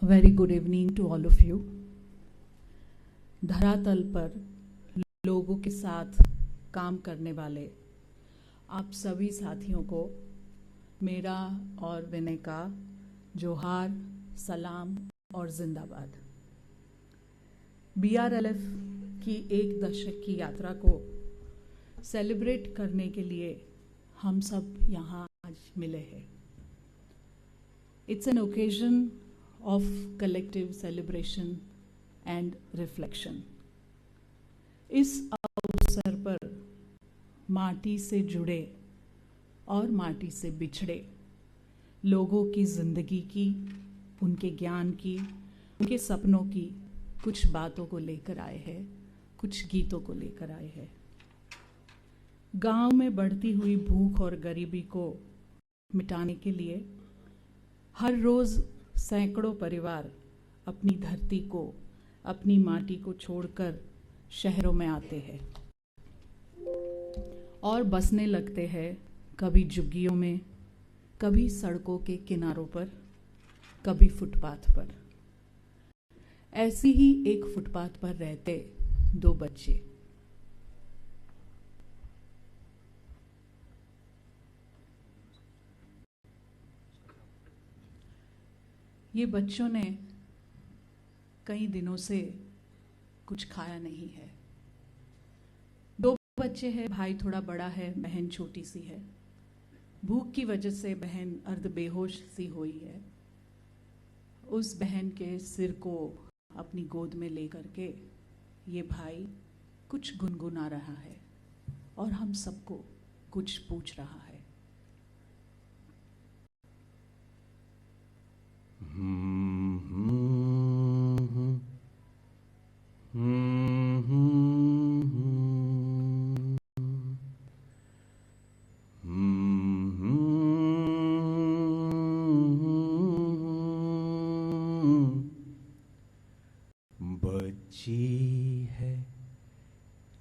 Very good evening to all of you. धरातल पर लोगों के साथ काम करने वाले आप सभी साथियों को मेरा और विनय का जोहार, सलाम और जिंदाबाद। BRLF की एक दशक की यात्रा को सेलिब्रेट करने के लिए हम सब यहाँ आज मिले हैं। It's an occasion of collective celebration and reflection। इस अवसर पर माटी से जुड़े और माटी से बिछड़े लोगों की जिंदगी की, उनके ज्ञान की, उनके सपनों की कुछ बातों को लेकर आए हैं, कुछ गीतों को लेकर आए हैं। गांव में बढ़ती हुई भूख और गरीबी को मिटाने के लिए हर रोज सैकड़ों परिवार अपनी धरती को, अपनी माटी को छोड़कर शहरों में आते हैं और बसने लगते हैं, कभी झुग्गियों में, कभी सड़कों के किनारों पर, कभी फुटपाथ पर। ऐसी ही एक फुटपाथ पर रहते दो बच्चे। ये बच्चों ने कई दिनों से कुछ खाया नहीं है। दो बच्चे हैं, भाई थोड़ा बड़ा है, बहन छोटी सी है। भूख की वजह से बहन अर्ध बेहोश सी हुई है। उस बहन के सिर को अपनी गोद में लेकर के ये भाई कुछ गुनगुना रहा है और हम सबको कुछ पूछ रहा है। बच्ची है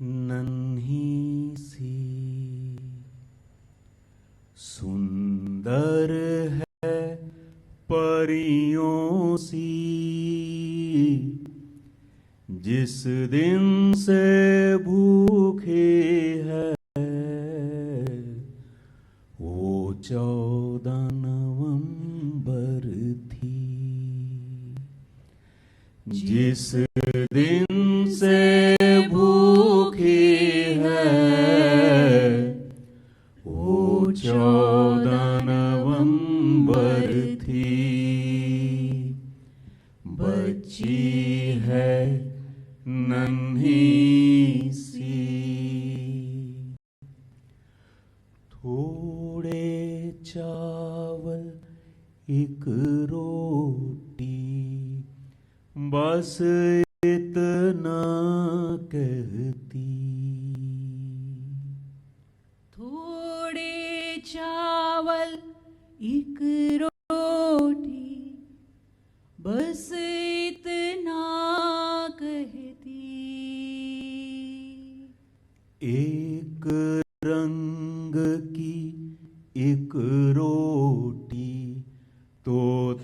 नन्ही सी, सुंदर है परियों सी, जिस दिन से भूखे है वो 14 नवंबर थी। जिस दिन से भूखे है वो 14 नवंबर थी। बच्ची है नन्ही सी, थोड़े चावल एक रोटी, बस इतना कहती। थोड़े चावल एक रोटी, बस इतना कहती। एक रंग की एक रोटी तो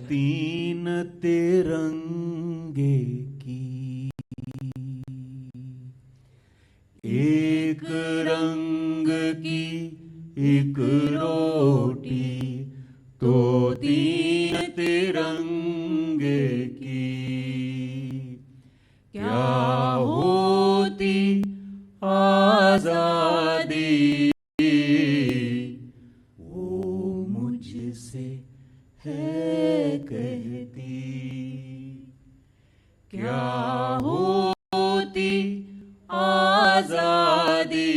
3 तिरंगे की। एक रंग की एक रोटी तो 3 तिरंगे की। क्या होती आजादी वो मुझसे है कहती। क्या होती आजादी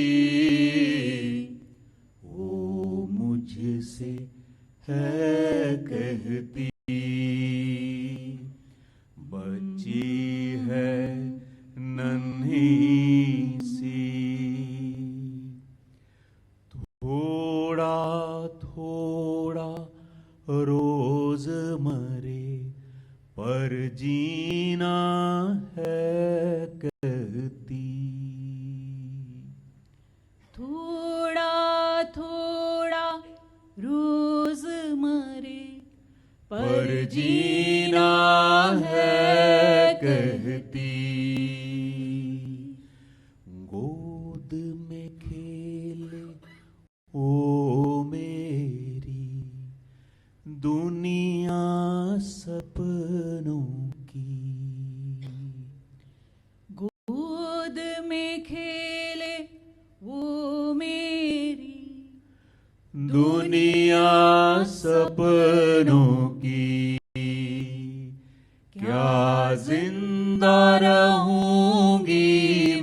वो मुझसे है कहती। बच्ची है नन्ही सी, थोड़ा थोड़ा रोज मरे पर जीना है कहती।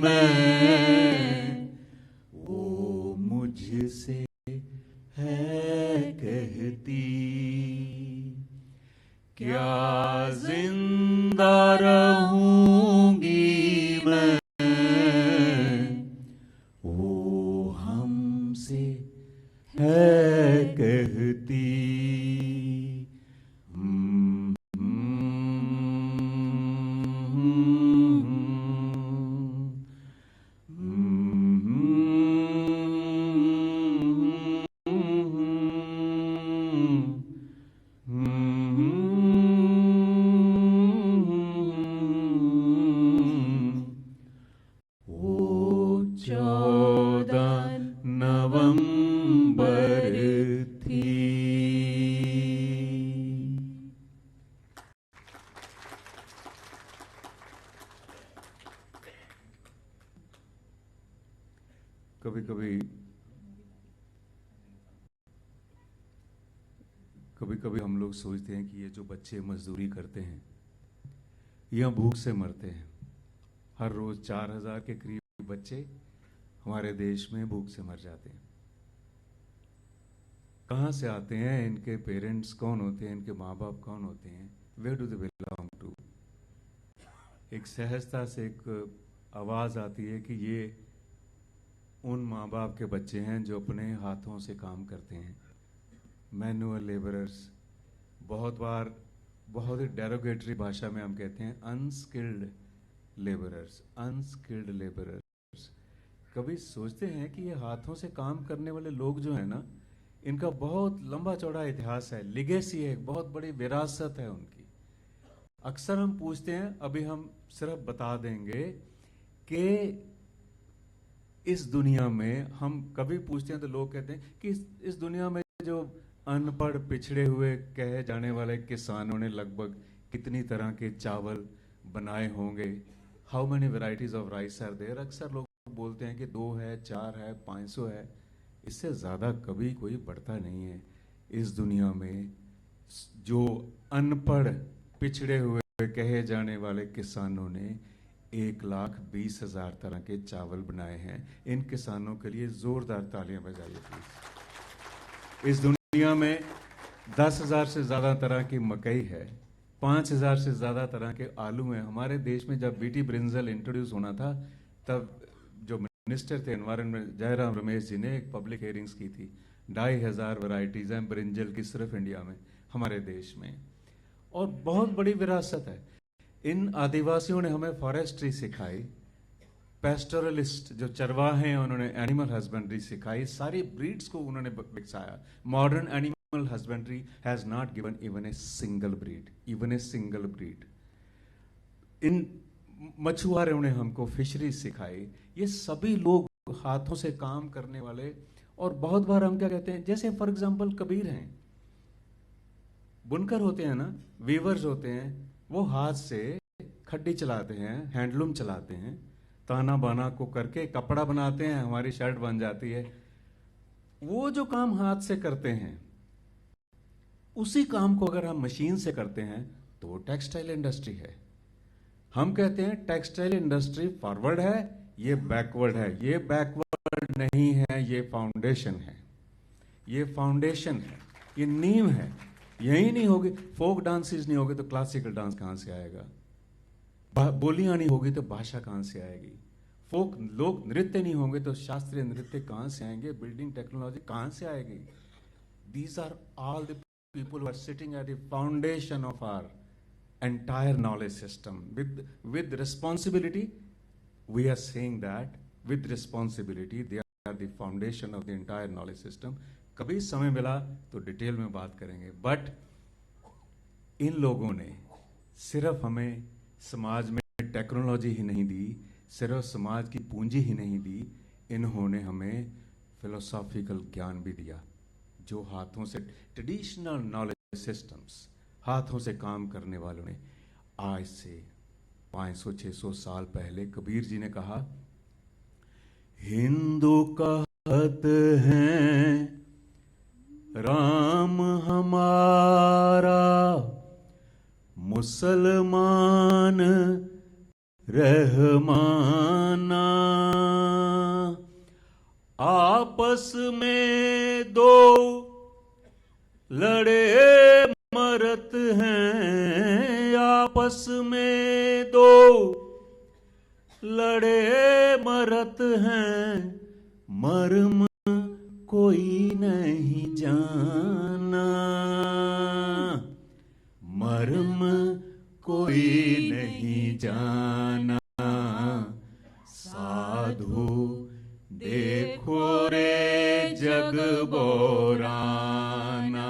मैं, वो मुझसे है कहती, क्या जिंदा रहूंगी मैं, वो हमसे है कहती। वो 14 नवंबर थी। कभी कभी हम लोग सोचते हैं कि ये जो बच्चे मजदूरी करते हैं या भूख से मरते हैं, हर रोज 4000 के करीब बच्चे हमारे देश में भूख से मर जाते हैं। कहाँ से आते हैं, इनके पेरेंट्स कौन होते हैं, इनके माँ बाप कौन होते हैं, where do they belong to. एक सहजता से एक आवाज आती है कि ये उन माँ बाप के बच्चे हैं जो अपने हाथों से काम करते हैं, मैनुअल लेबरर्स। बहुत बार बहुत ही डेरोगेटरी भाषा में हम कहते हैं अनस्किल्ड लेबरर्स, अनस्किल्ड लेबरर्स। कभी सोचते हैं कि ये हाथों से काम करने वाले लोग जो है ना, इनका बहुत लंबा चौड़ा इतिहास है, लिगेसी है, बहुत बड़ी विरासत है उनकी। अक्सर हम पूछते हैं, अभी हम सिर्फ बता देंगे कि इस दुनिया में, हम कभी पूछते हैं तो लोग कहते हैं कि इस दुनिया में जो अनपढ़ पिछड़े हुए कहे जाने वाले किसानों ने लगभग कितनी तरह के चावल बनाए होंगे, how many varieties of rice are there. अक्सर लोग बोलते हैं कि 2 है, 4 है, 500 है, इससे ज्यादा कभी कोई बढ़ता नहीं है। इस दुनिया में जो अनपढ़ पिछड़े हुए कहे जाने वाले किसानों ने 1,20,000 तरह के चावल बनाए हैं। इन किसानों के लिए जोरदार तालियां बजाइए प्लीज। इस दुनिया में 10,000 से ज्यादा तरह की मकई है, 5,000 से ज्यादा तरह के आलू हैं। हमारे देश में जब बीटी ब्रिंजल इंट्रोड्यूस होना था, तब जो मिनिस्टर थे एनवायरनमेंट, जयराम रमेश जी ने एक पब्लिक हियरिंग्स की थी। 2,500 वैरायटीज हैं ब्रिंजल की सिर्फ इंडिया में, हमारे देश में, और बहुत बड़ी विरासत है। इन आदिवासियों ने हमें फॉरेस्ट्री सिखाई, पेस्टोरलिस्ट जो चरवाहे हैं उन्होंने एनिमल हस्बेंड्री सिखाई, सारी ब्रीड्स को उन्होंने विकसाया। Modern animal husbandry has not given even a single breed, even a single breed. इन मछुआरों ने हमको फिशरी सिखाई। ये सभी लोग हाथों से काम करने वाले। और बहुत बार हम क्या कहते हैं, जैसे फॉर एग्जांपल कबीर हैं, बुनकर होते हैं ना, वीवर्स होते हैं, वो हाथ से खड्डी चलाते हैं, हैंडलूम चलाते हैं, ताना बाना को करके कपड़ा बनाते हैं, हमारी शर्ट बन जाती है। वो जो काम हाथ से करते हैं, उसी काम को अगर हम मशीन से करते हैं तो वो टेक्सटाइल इंडस्ट्री है। हम कहते हैं टेक्सटाइल इंडस्ट्री फॉरवर्ड है, ये बैकवर्ड है। ये बैकवर्ड नहीं है, ये फाउंडेशन है, ये फाउंडेशन है, ये नींव है। यही नहीं होगी, फोक डांसेस नहीं होगी तो क्लासिकल डांस कहां से आएगा, बोलियां नहीं होगी तो भाषा कहां से आएगी, फोक लोक नृत्य नहीं होंगे तो शास्त्रीय नृत्य कहां से आएंगे, बिल्डिंग टेक्नोलॉजी कहां से आएगी। These are all the people who are sitting at the foundation of our entire knowledge system with responsibility. We are saying that with responsibility they are the foundation of the entire knowledge system. कभी समय मिला तो detail में बात करेंगे। But in लोगों ने सिर्फ हमें समाज में टेक्नोलॉजी ही नहीं दी, सिर्फ समाज की पूंजी ही नहीं दी, इन्होंने हमें फिलोसॉफिकल ज्ञान भी दिया, जो हाथों से ट्रेडिशनल नॉलेज सिस्टम्स, हाथों से काम करने वालों ने आज से 500-600 साल पहले कबीर जी ने कहा, हिंदू कहत हैं राम हमारा, मुसलमान रहमाना, आपस में दो लड़े मरत हैं, आपस में दो लड़े मरत हैं, मर्म कोई नहीं जाना, मर्म कोई नहीं जाना। साधु देखो रे जग बोराना,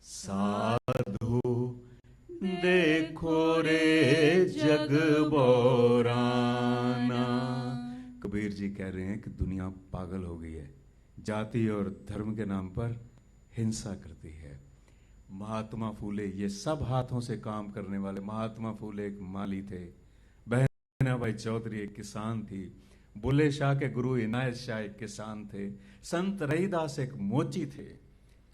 साधु देखो रे जग बोराना। कबीर जी कह रहे हैं कि दुनिया पागल हो गई है, जाति और धर्म के नाम पर हिंसा करती है। महात्मा फूले, ये सब हाथों से काम करने वाले। महात्मा फूले एक माली थे, बहनाबाई चौधरी एक किसान थी, बुल्ले शाह के गुरु इनायत शाह एक किसान थे, संत रहीदास एक मोची थे,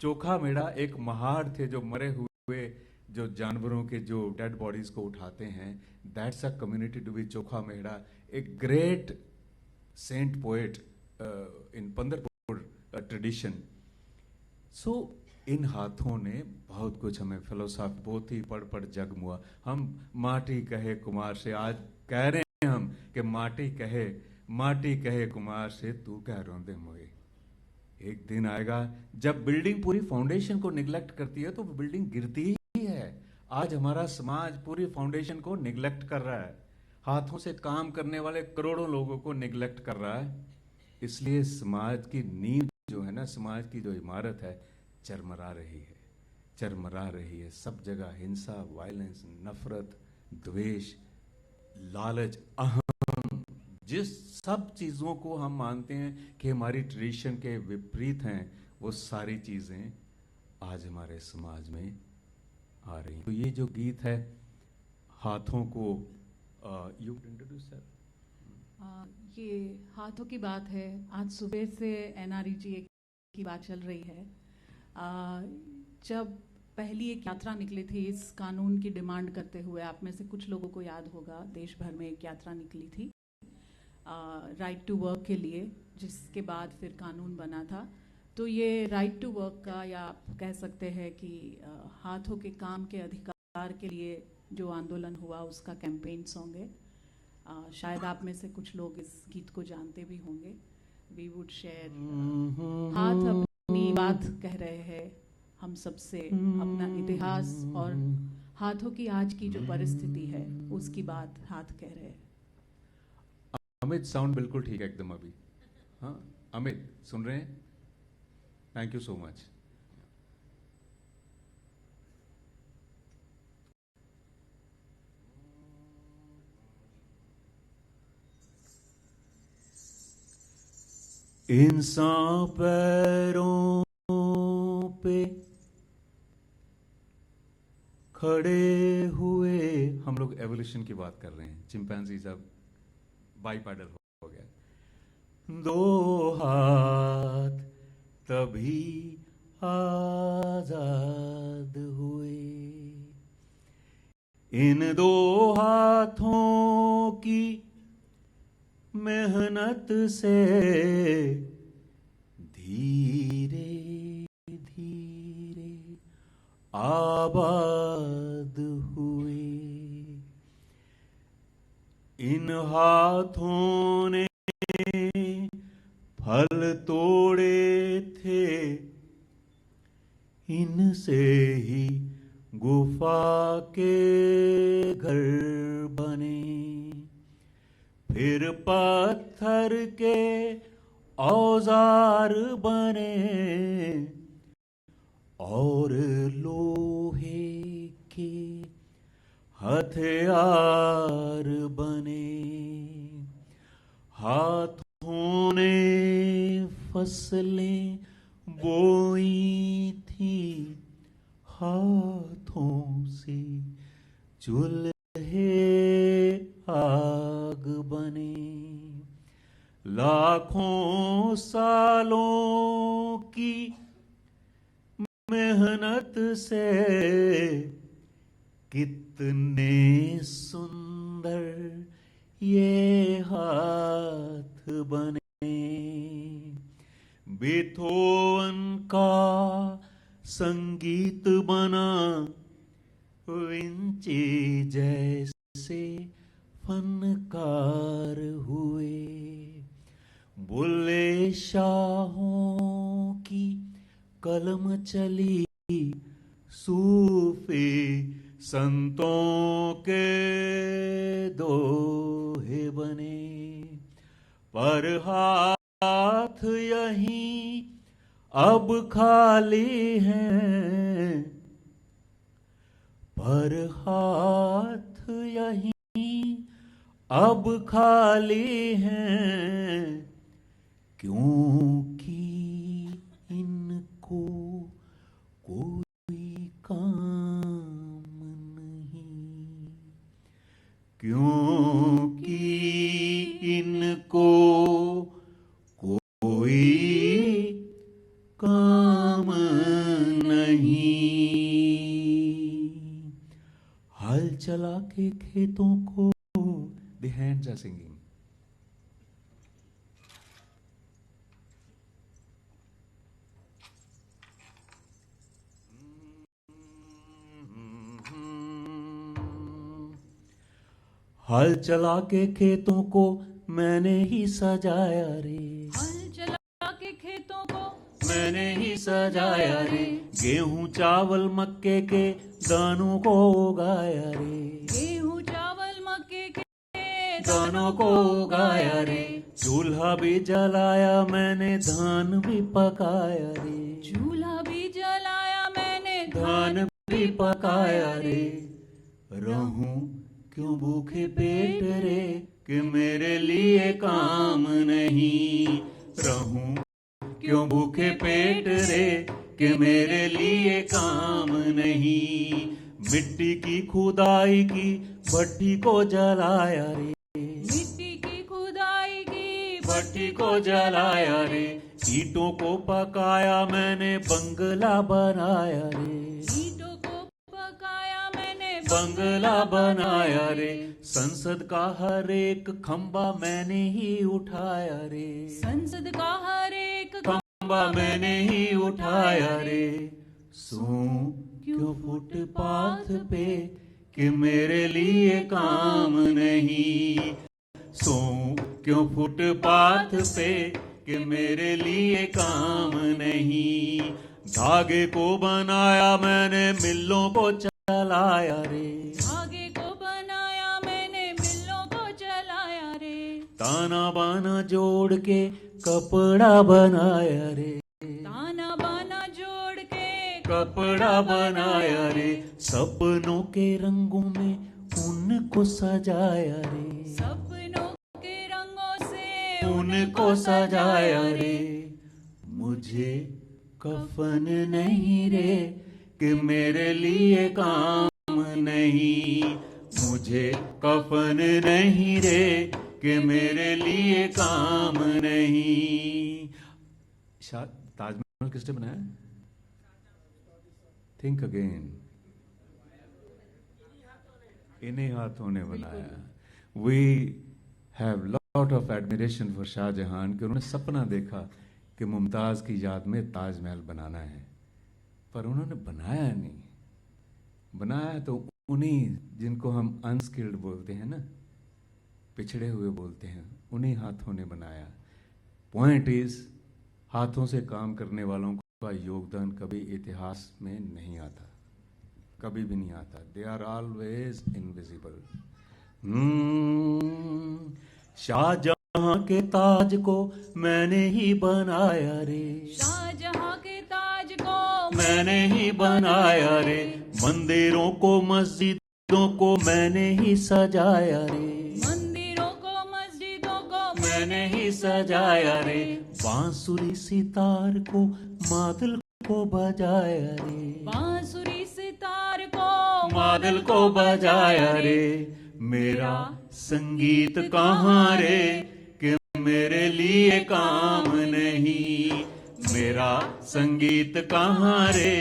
चोखा मेड़ा एक महाड़ थे जो मरे हुए जो जानवरों के जो डेड बॉडीज को उठाते हैं। That's a community to be Chokha Mela. एक great saint poet in Pandharpur tradition. So इन हाथों ने बहुत कुछ हमें फिलोसॉफी पोथी पढ़ पढ़ जग मुआ। हम माटी कहे कुमार से, आज कह रहे हैं हम कि माटी कहे कुमार से, तू कह रोंदे मोए। एक दिन आएगा जब बिल्डिंग पूरी फाउंडेशन को निग्लेक्ट करती है तो वो बिल्डिंग गिरती ही है। आज हमारा समाज पूरी फाउंडेशन को निग्लेक्ट कर रहा है, हाथों से काम करने वाले करोड़ों लोगों को निग्लेक्ट कर रहा है। इसलिए समाज की नींव जो है ना, समाज की जो इमारत है, चरमरा रही है। सब जगह हिंसा, वायलेंस, नफरत, द्वेष, लालच, अहम, जिस सब चीजों को हम मानते हैं कि हमारी ट्रेडिशन के विपरीत हैं, वो सारी चीजें आज हमारे समाज में आ रही हैं। तो ये जो गीत है हाथों को, यू इंट्रोड्यूस सर। ये हाथों की बात है। आज सुबह से NREGA की बात चल रही है। जब पहली एक यात्रा निकली थी इस कानून की डिमांड करते हुए, आप में से कुछ लोगों को याद होगा, देश भर में एक यात्रा निकली थी राइट टू वर्क के लिए, जिसके बाद फिर कानून बना था। तो ये राइट टू वर्क का, या आप कह सकते हैं कि हाथों के काम के अधिकार के लिए जो आंदोलन हुआ, उसका कैंपेन सॉन्ग है। शायद आप में से कुछ लोग इस गीत को जानते भी होंगे। वी वुड शेयर, हाथ अपनी बात कह रहे हैं हम सबसे, अपना इतिहास और हाथों की आज की जो परिस्थिति है उसकी बात हाथ कह रहे हैं। अमित, साउंड बिल्कुल ठीक है एकदम अभी। हाँ अमित, सुन रहे हैं? Thank you so much. इंसान पैरों पे खड़े हुए, हम लोग एवोल्यूशन की बात कर रहे हैं, चिंपैंजीज अब बाइपेडल हो गया। दो हाथ तभी आजाद हुए, इन दो हाथों की मेहनत से धीरे धीरे आबाद हुए। इन हाथों ने फल तोड़े थे, इनसे ही गुफा के घर बने, फिर पत्थर के औजार बने और लोहे के हथियार बने। हाथों ने फसलें बोई थी, हाथों से चूल्हे आग बने। लाखों सालों की मेहनत से कितने सुंदर ये हाथ बने। बेथोवन का संगीत बना, विंची जैसे फनकार हुए। बुल्ले शाहों की कलम चली, सूफी संतों के दोहे बने। पर हाथ यहीं अब खाली हैं, पर हाथ यहीं अब खाली हैं, क्योंकि इनको कोई काम नहीं, क्योंकि इनको कोई काम नहीं। हल चला के खेतों को, the hands are singing. हल चला के खेतों को मैंने ही सजाया रे, हल चला के खेतों को मैंने ही सजाया रे। गेहूं चावल मक्के के दानों को उगाया रे, गेहूं चावल मक्के के दानों को उगाया रे। चूल्हा भी जलाया मैंने, धान भी पकाया रे, चूल्हा भी जलाया मैंने, धान भी पकाया रे। रहूं क्यों भूखे पेट रे, कि मेरे लिए काम नहीं। रहूं क्यों भूखे पेट रे, कि मेरे लिए काम नहीं। मिट्टी की खुदाई की भट्टी को जलाया रे, मिट्टी की खुदाई की भट्टी को जलाया रे। ईंटों को पकाया मैंने, बंगला बनाया रे, ईंटों को पकाया मैंने, बंगला बनाया रे। संसद का हर एक खंबा मैंने ही उठाया रे, संसद का हर एक खंबा मैंने ही उठाया रे। सोऊं क्यों फुटपाथ पे, कि मेरे लिए काम नहीं। सोऊं क्यों फुटपाथ पे, कि मेरे लिए काम नहीं। धागे को बनाया मैंने, मिलों को चलाया रे, धागे को बनाया मैंने, मिलों को चलाया रे। ताना बाना जोड़ के कपड़ा बनाया रे, ताना बाना जोड़ के कपड़ा बनाया रे। सपनों के रंगों में उनको सजाया रे, सपनों के रंगों से उनको सजाया रे। मुझे कफन नहीं रे, कि मेरे लिए काम नहीं। मुझे कफन नहीं रे, कि मेरे लिए काम नहीं। ताजमहल किसने बनाया? Think again. इन्हीं हाथों ने बनाया। We have lot of admiration for Shah Jahan, कि उन्होंने सपना देखा कि मुमताज की याद में ताजमहल बनाना है, पर उन्होंने बनाया नहीं। बनाया तो उन्हीं जिनको हम अनस्किल्ड बोलते हैं ना, पिछड़े हुए बोलते हैं, उन्हीं हाथों ने बनाया। पॉइंट इज, हाथों से काम करने वालों का योगदान कभी इतिहास में नहीं आता, कभी भी नहीं आता। They are always invisible. Shah Jahan के ताज को मैंने ही बनाया रे, शाहजहां के ताज को मैंने ही बनाया रे। मंदिरों को मस्जिदों को मैंने ही सजाया रे, मंदिरों को मस्जिदों को मैंने ही सजाया रे। बांसुरी सितार को मादल को बजाया रे, बांसुरी सितार को मादल को बजाया रे। मेरा संगीत कहाँ रे, कि मेरे लिए काम नहीं। मेरा संगीत कहाँ रे,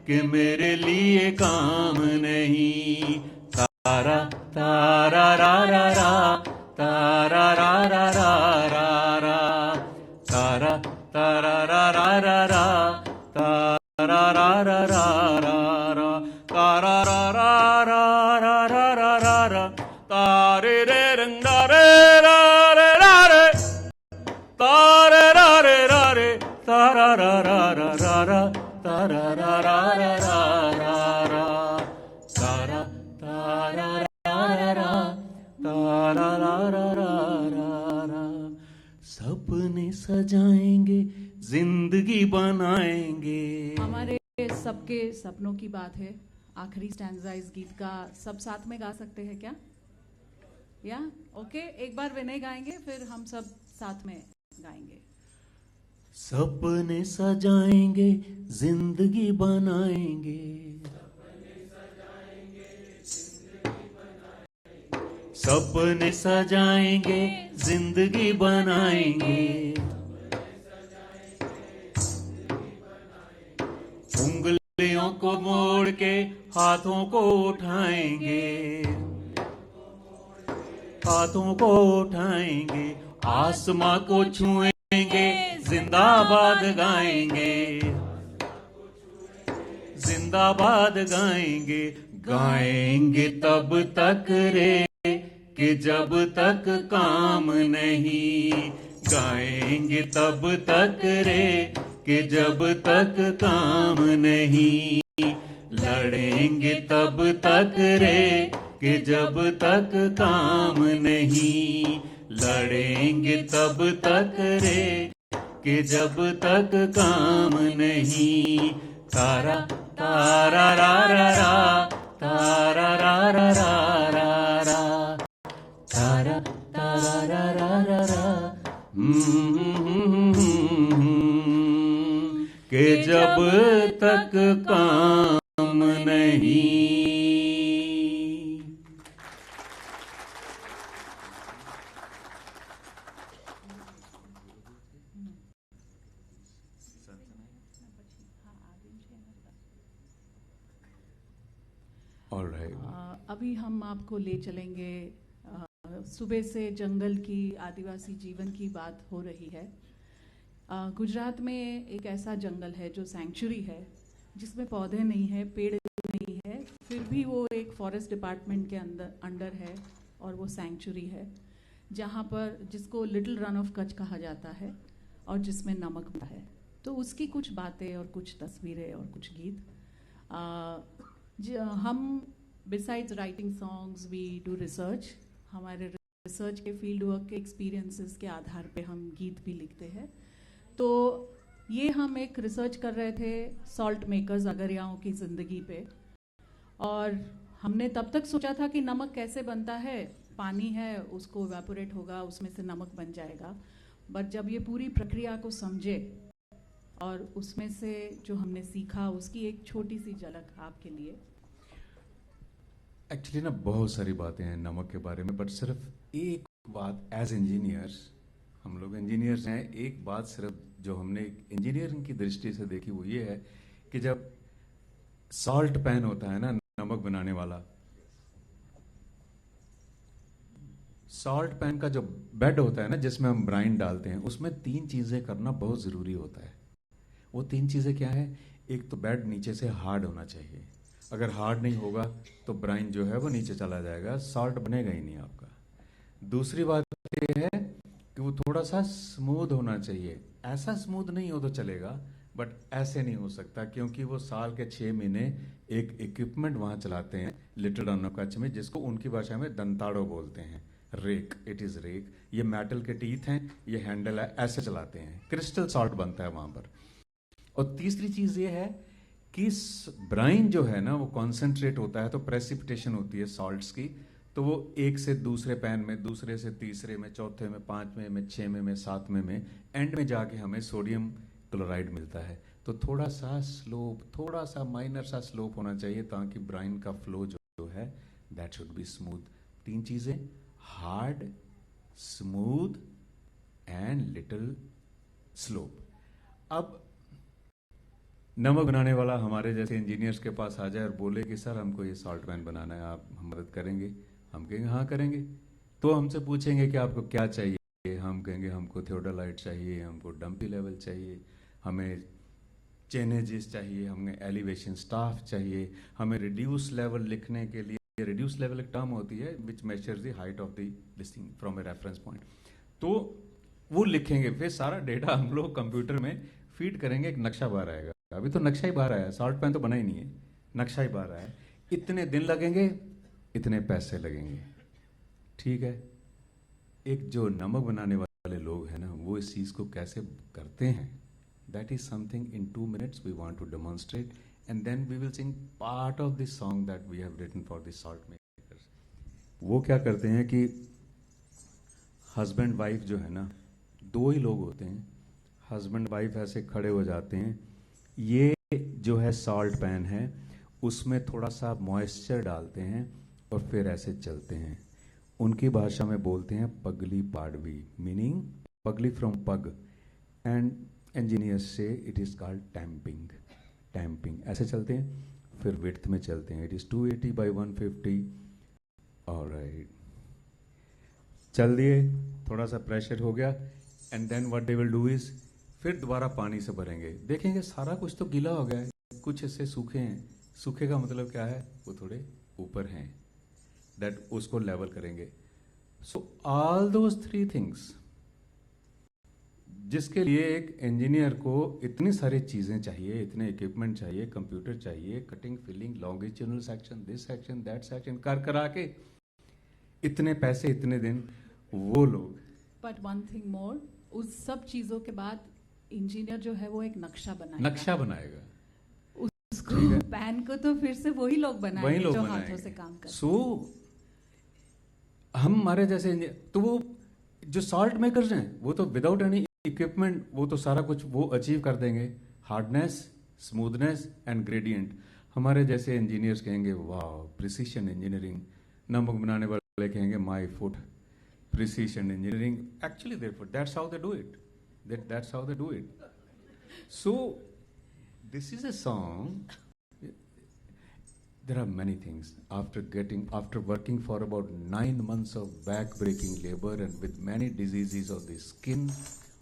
कि मेरे लिए काम नहीं। तारा तारा रा रा रा, तारा रा रा रा रा रा, तारा तारा रा रा रा रा रा रा रा तारा तारा रा रा रा तारा रा रा रा रा रा। सपने सजाएंगे जिंदगी बनाएंगे। हमारे सबके सपनों की बात है। आखिरी स्टैंजा इस गीत का सब साथ में गा सकते हैं क्या? या ओके, एक बार विनय गाएंगे फिर हम सब साथ में गाएंगे। सपने सजाएंगे जिंदगी बनाएंगे। सपने सजाएंगे जिंदगी बनाएंगे। उंगलियों को मोड़ के हाथों को उठाएंगे। हाथों को उठाएंगे, आसमां को छुएंगे, जिंदाबाद गाएंगे। जिंदाबाद गाएंगे। गाएंगे तब तक रे कि जब तक काम नहीं। गाएंगे तब तक रे कि जब तक काम नहीं। लड़ेंगे तब तक रे कि जब तक काम नहीं। लड़ेंगे तब तक रे कि जब तक काम नहीं। तारा तारा रा रा रा तारा रा रा रा रा रा तारा तारा रा रा रा कि जब तक काम नहीं। अभी हम आपको ले चलेंगे। सुबह से जंगल की, आदिवासी जीवन की बात हो रही है। गुजरात में एक ऐसा जंगल है जो सैंक्चुरी है, जिसमें पौधे नहीं है, पेड़ नहीं है, फिर भी वो एक फॉरेस्ट डिपार्टमेंट के अंडर है और वो सैंक्चुरी है, जहाँ पर जिसको लिटिल रन ऑफ कच्छ कहा जाता है और जिसमें नमक भी है। तो उसकी कुछ बातें और कुछ तस्वीरें और कुछ गीत। हम besides writing songs we do research. हमारे रिसर्च के फील्ड वर्क के एक्सपीरियंसेस के आधार पे हम गीत भी लिखते हैं। तो ये हम एक रिसर्च कर रहे थे सॉल्ट मेकर्स अगरियाओं की ज़िंदगी पे, और हमने तब तक सोचा था कि नमक कैसे बनता है, पानी है उसको इवेपोरेट होगा, उसमें से नमक बन जाएगा। बट जब ये पूरी प्रक्रिया को समझे और उसमें से जो हमने सीखा, उसकी एक छोटी सी झलक आपके लिए। एक्चुअली ना बहुत सारी बातें हैं नमक के बारे में, बट सिर्फ एक बात एज इंजीनियर्स, हम लोग इंजीनियर्स हैं, एक बात सिर्फ जो हमने इंजीनियरिंग की दृष्टि से देखी वो ये है कि जब सॉल्ट पैन होता है ना, नमक बनाने वाला, सॉल्ट पैन का जो बेड होता है ना जिसमें हम ब्राइन डालते हैं, उसमें 3 चीजें करना बहुत जरूरी होता है। वो 3 चीजें क्या है? एक तो बेड नीचे से हार्ड होना चाहिए। अगर हार्ड नहीं होगा तो ब्राइन जो है वो नीचे चला जाएगा, सॉल्ट बनेगा ही नहीं आपका। दूसरी बात ये है कि वो थोड़ा सा स्मूथ होना चाहिए। ऐसा स्मूथ नहीं हो तो चलेगा, बट ऐसे नहीं हो सकता, क्योंकि वो साल के 6 महीने एक इक्विपमेंट वहां चलाते हैं लिटिल रन ऑफ कच्छ में, जिसको उनकी भाषा में दंताड़ो बोलते हैं। Rake, it is rake. ये मेटल के टीथ हैं, ये हैंडल है, ऐसे चलाते हैं, क्रिस्टल सॉल्ट बनता है वहां पर। और तीसरी चीज ये है कि ब्राइन जो है ना वो कॉन्सेंट्रेट होता है, तो प्रेसिपिटेशन होती है सॉल्ट्स की, तो वो एक से दूसरे पैन में, दूसरे से तीसरे में, चौथे में, 5वें में, 6वें में, 7वें में, एंड में जाके हमें सोडियम क्लोराइड मिलता है। तो थोड़ा सा स्लोप, थोड़ा सा माइनर सा स्लोप होना चाहिए ताकि ब्राइन का फ्लो जो है दैट शुड बी स्मूथ। 3 चीजें, hard, smooth and little slope. अब नमक बनाने वाला हमारे जैसे इंजीनियर्स के पास आ जाए और बोले कि सर हमको ये सॉल्ट पैन बनाना है, आप हम मदद करेंगे? हम कहेंगे हाँ करेंगे। तो हमसे पूछेंगे कि आपको क्या चाहिए? हम कहेंगे हमको थियोडोलाइट चाहिए, हमको डंपी लेवल चाहिए, हमें चेनेजिस चाहिए, हमें एलिवेशन स्टाफ चाहिए, हमें रिड्यूस लेवल लिखने के लिए, रिड्यूस लेवल एक टर्म होती है विच measures the height of the listing from a reference point. तो वो लिखेंगे, फिर सारा डेटा हम लोग कंप्यूटर में फीड करेंगे, एक नक्शा बार आएगा। अभी तो नक्शा ही बाहर आया है, सॉल्ट पैन तो बना ही नहीं है, नक्शा ही बाहर आया है। इतने दिन लगेंगे, इतने पैसे लगेंगे, ठीक है। एक जो नमक बनाने वाले लोग हैं ना, वो इस चीज़ को कैसे करते हैं, that is something in 2 minutes we want to demonstrate, and then we will sing part of this song that we have written for this salt makers. वो क्या करते हैं कि हस्बैंड वाइफ जो है ना, 2 ही लोग होते हैं, हस्बैंड वाइफ ऐसे खड़े हो जाते हैं, ये जो है सॉल्ट पैन है, उसमें थोड़ा सा मॉइस्चर डालते हैं और फिर ऐसे चलते हैं। उनकी भाषा में बोलते हैं पगली पाडवी, मीनिंग पगली फ्रॉम पग, एंड इंजीनियर्स से it is called tamping. Tamping ऐसे चलते हैं, फिर विड्थ में चलते हैं, इट इज 280 by 150। ऑलराइट, चल दिए, थोड़ा सा प्रेशर हो गया, and then what they will do is फिर दोबारा पानी से भरेंगे। देखेंगे सारा कुछ तो गीला हो गया है, कुछ हिस्से सूखे हैं। सूखे का मतलब क्या है, वो थोड़े ऊपर हैं, दैट उसको लेवल करेंगे। सो ऑल दोज 3 थिंग्स, जिसके लिए एक इंजीनियर को इतनी सारी चीजें चाहिए, इतने इक्विपमेंट चाहिए, कंप्यूटर चाहिए, cutting, filling, longitudinal section, this section, that section, कर करा के इतने पैसे, इतने दिन, वो लोग। बट वन थिंग मोर, उस सब चीजों के बाद इंजीनियर जो है वो एक नक्शा बनाएगा। नक्शा बनाएगा उसको पैन को तो फिर से वही लोग बनाएंगे जो हाथों से काम करते हैं। सो हम हमारे जैसे तो वो जो सॉल्ट मेकर्स हैं, वो तो विदाउट एनी इक्विपमेंट वो तो सारा कुछ वो अचीव कर देंगे, हार्डनेस, स्मूथनेस एंड ग्रेडियंट। हमारे जैसे इंजीनियर्स कहेंगे वाह प्रिसीशन इंजीनियरिंग, नमक बनाने वाले कहेंगे my foot precision engineering. Actually, therefore, that's how they do it. That's how they do it. So, this is a song. There are many things. After working for about 9 months of back-breaking labor and with many diseases of the skin,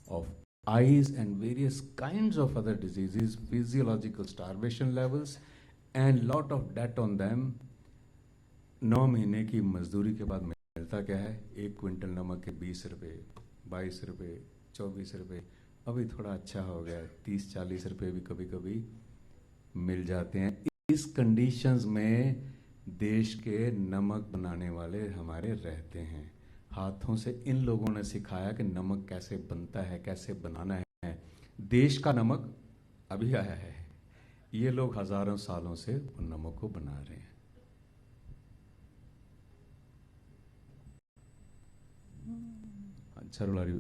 of eyes, and various kinds of other diseases, physiological starvation levels, and lot of debt on them, 9 महीने की मजदूरी के बाद मिलता क्या है, 1 quintal नमक के 20 रुपये, 22 रुपये, 24 रुपये, अभी थोड़ा अच्छा हो गया, 30-40 रुपये भी कभी कभी मिल जाते हैं। इस कंडीशंस में देश के नमक बनाने वाले हमारे रहते हैं। हाथों से इन लोगों ने सिखाया कि नमक कैसे बनता है, कैसे बनाना है। देश का नमक अभी आया है, ये लोग हजारों सालों से उन नमक को बना रहे हैं। Charul, are you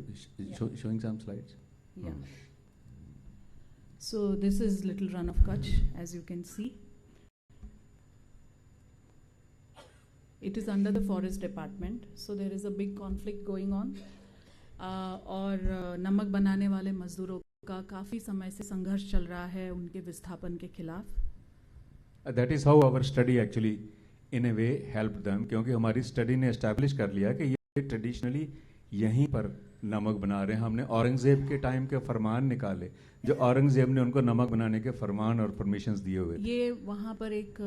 showing some slides? Yeah. So this is Little Run of Kutch, as you can see. It is under the forest department, so there is a big conflict going on. और नमक बनाने वाले मजदूरों का काफी समय से संघर्ष चल रहा है उनके विस्थापन के खिलाफ। That is how our study actually in a way helped them, क्योंकि हमारी स्टडी ने एस्टैब्लिश कर लिया कि ये ट्रेडिशनली यहीं पर नमक बना रहे हैं। हमने औरंगजेब के टाइम के फरमान निकाले, जो औरंगजेब ने उनको नमक बनाने के फरमान और परमिशंस दिए हुए थे। ये वहां पर एक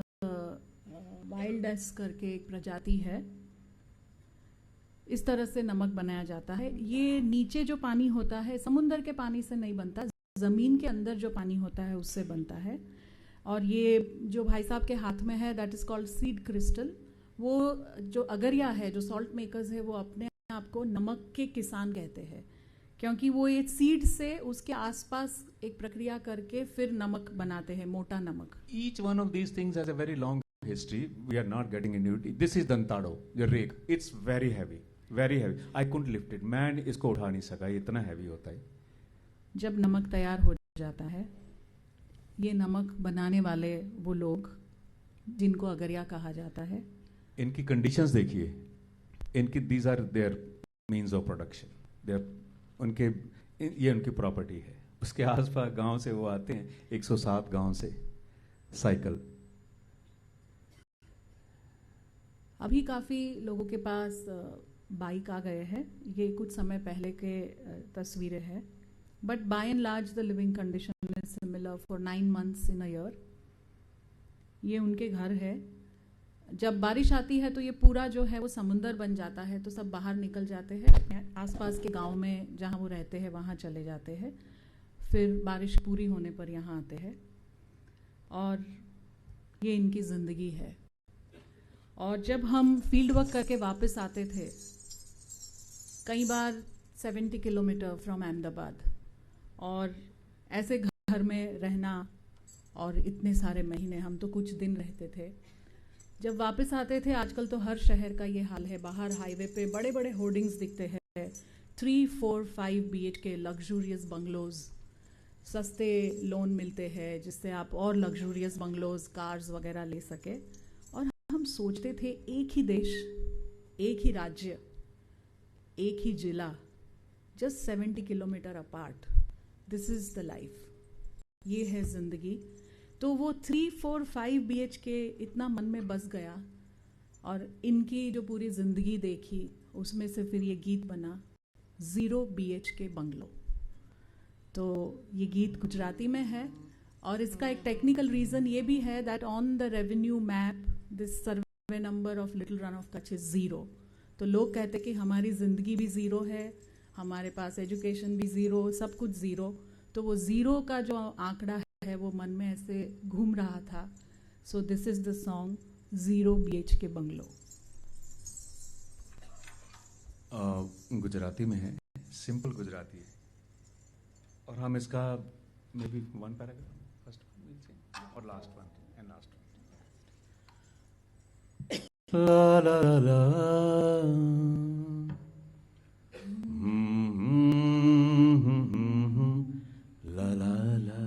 वाइल्ड डस करके एक प्रजाति है, इस तरह से नमक बनाया जाता है। ये नीचे जो पानी होता है समुद्र के पानी से नहीं बनता, जमीन के अंदर जो पानी होता है उससे बनता है। और ये जो भाई साहब के हाथ में है that is called seed crystal. वो जो अगरिया है, जो सॉल्ट मेकर्स है, वो अपने आपको नमक के किसान कहते हैं, क्योंकि वो एक सीड से उसके आसपास एक प्रक्रिया करके फिर नमक बनाते हैं, मोटा नमक। Each one of these things has a very long history. We are not getting into it. This is dantado, the rake. It's very heavy, very heavy. I couldn't lift it. Man इसको उठा नहीं सका, इतना heavy होता है। जब नमक तैयार हो जाता है, ये नमक बनाने वाले वो लोग जिनको अगरिया कहा जाता है, इनकी कंडीशंस देखिए, इनकी these are their means of production. उनके ये उनकी प्रॉपर्टी है। उसके आसपास गांव से वो आते हैं, 107 गांव से साइकिल। अभी काफी लोगों के पास बाइक आ गए हैं, ये कुछ समय पहले के तस्वीरें हैं। But by and large the living condition is similar for 9 months in a year. ये उनके घर है। जब बारिश आती है तो ये पूरा जो है वो समुंदर बन जाता है, तो सब बाहर निकल जाते हैं, अपने आसपास के गांव में जहां वो रहते हैं वहां चले जाते हैं। फिर बारिश पूरी होने पर यहाँ आते हैं। और ये इनकी ज़िंदगी है। और जब हम फील्ड वर्क करके वापस आते थे, कई बार 70 किलोमीटर फ्रॉम अहमदाबाद, और ऐसे घर में रहना, और इतने सारे महीने, हम तो कुछ दिन रहते थे। जब वापस आते थे, आजकल तो हर शहर का ये हाल है, बाहर हाईवे पे बड़े बड़े होर्डिंग्स दिखते हैं, 3, 4, 5 BHK लग्जूरियस बंगलोज, सस्ते लोन मिलते हैं जिससे आप और लग्जूरियस बंगलोज, कार्स वगैरह ले सके। और हम सोचते थे एक ही देश, एक ही राज्य, एक ही जिला, just 70 kilometre apart, this is the life, ये है जिंदगी। तो वो 3, 4, 5 BHK इतना मन में बस गया, और इनकी जो पूरी जिंदगी देखी, उसमें से फिर ये गीत बना 0 BHK बंगलो। तो ये गीत गुजराती में है, और इसका एक टेक्निकल रीज़न ये भी है that on the revenue map this survey number of little run of Kutch is 0। तो लोग कहते कि हमारी ज़िंदगी भी 0 है, हमारे पास एजुकेशन भी 0, सब कुछ 0। तो वो 0 का जो आंकड़ा है वो मन में ऐसे घूम रहा था। So this is the song 0 BHK bungalow. Gujarati में है, सिंपल गुजराती है, और हम इसका मे बी 1 पैराग्राफ फर्स्ट और last one and last one. ला ला ला ला ला ला ला।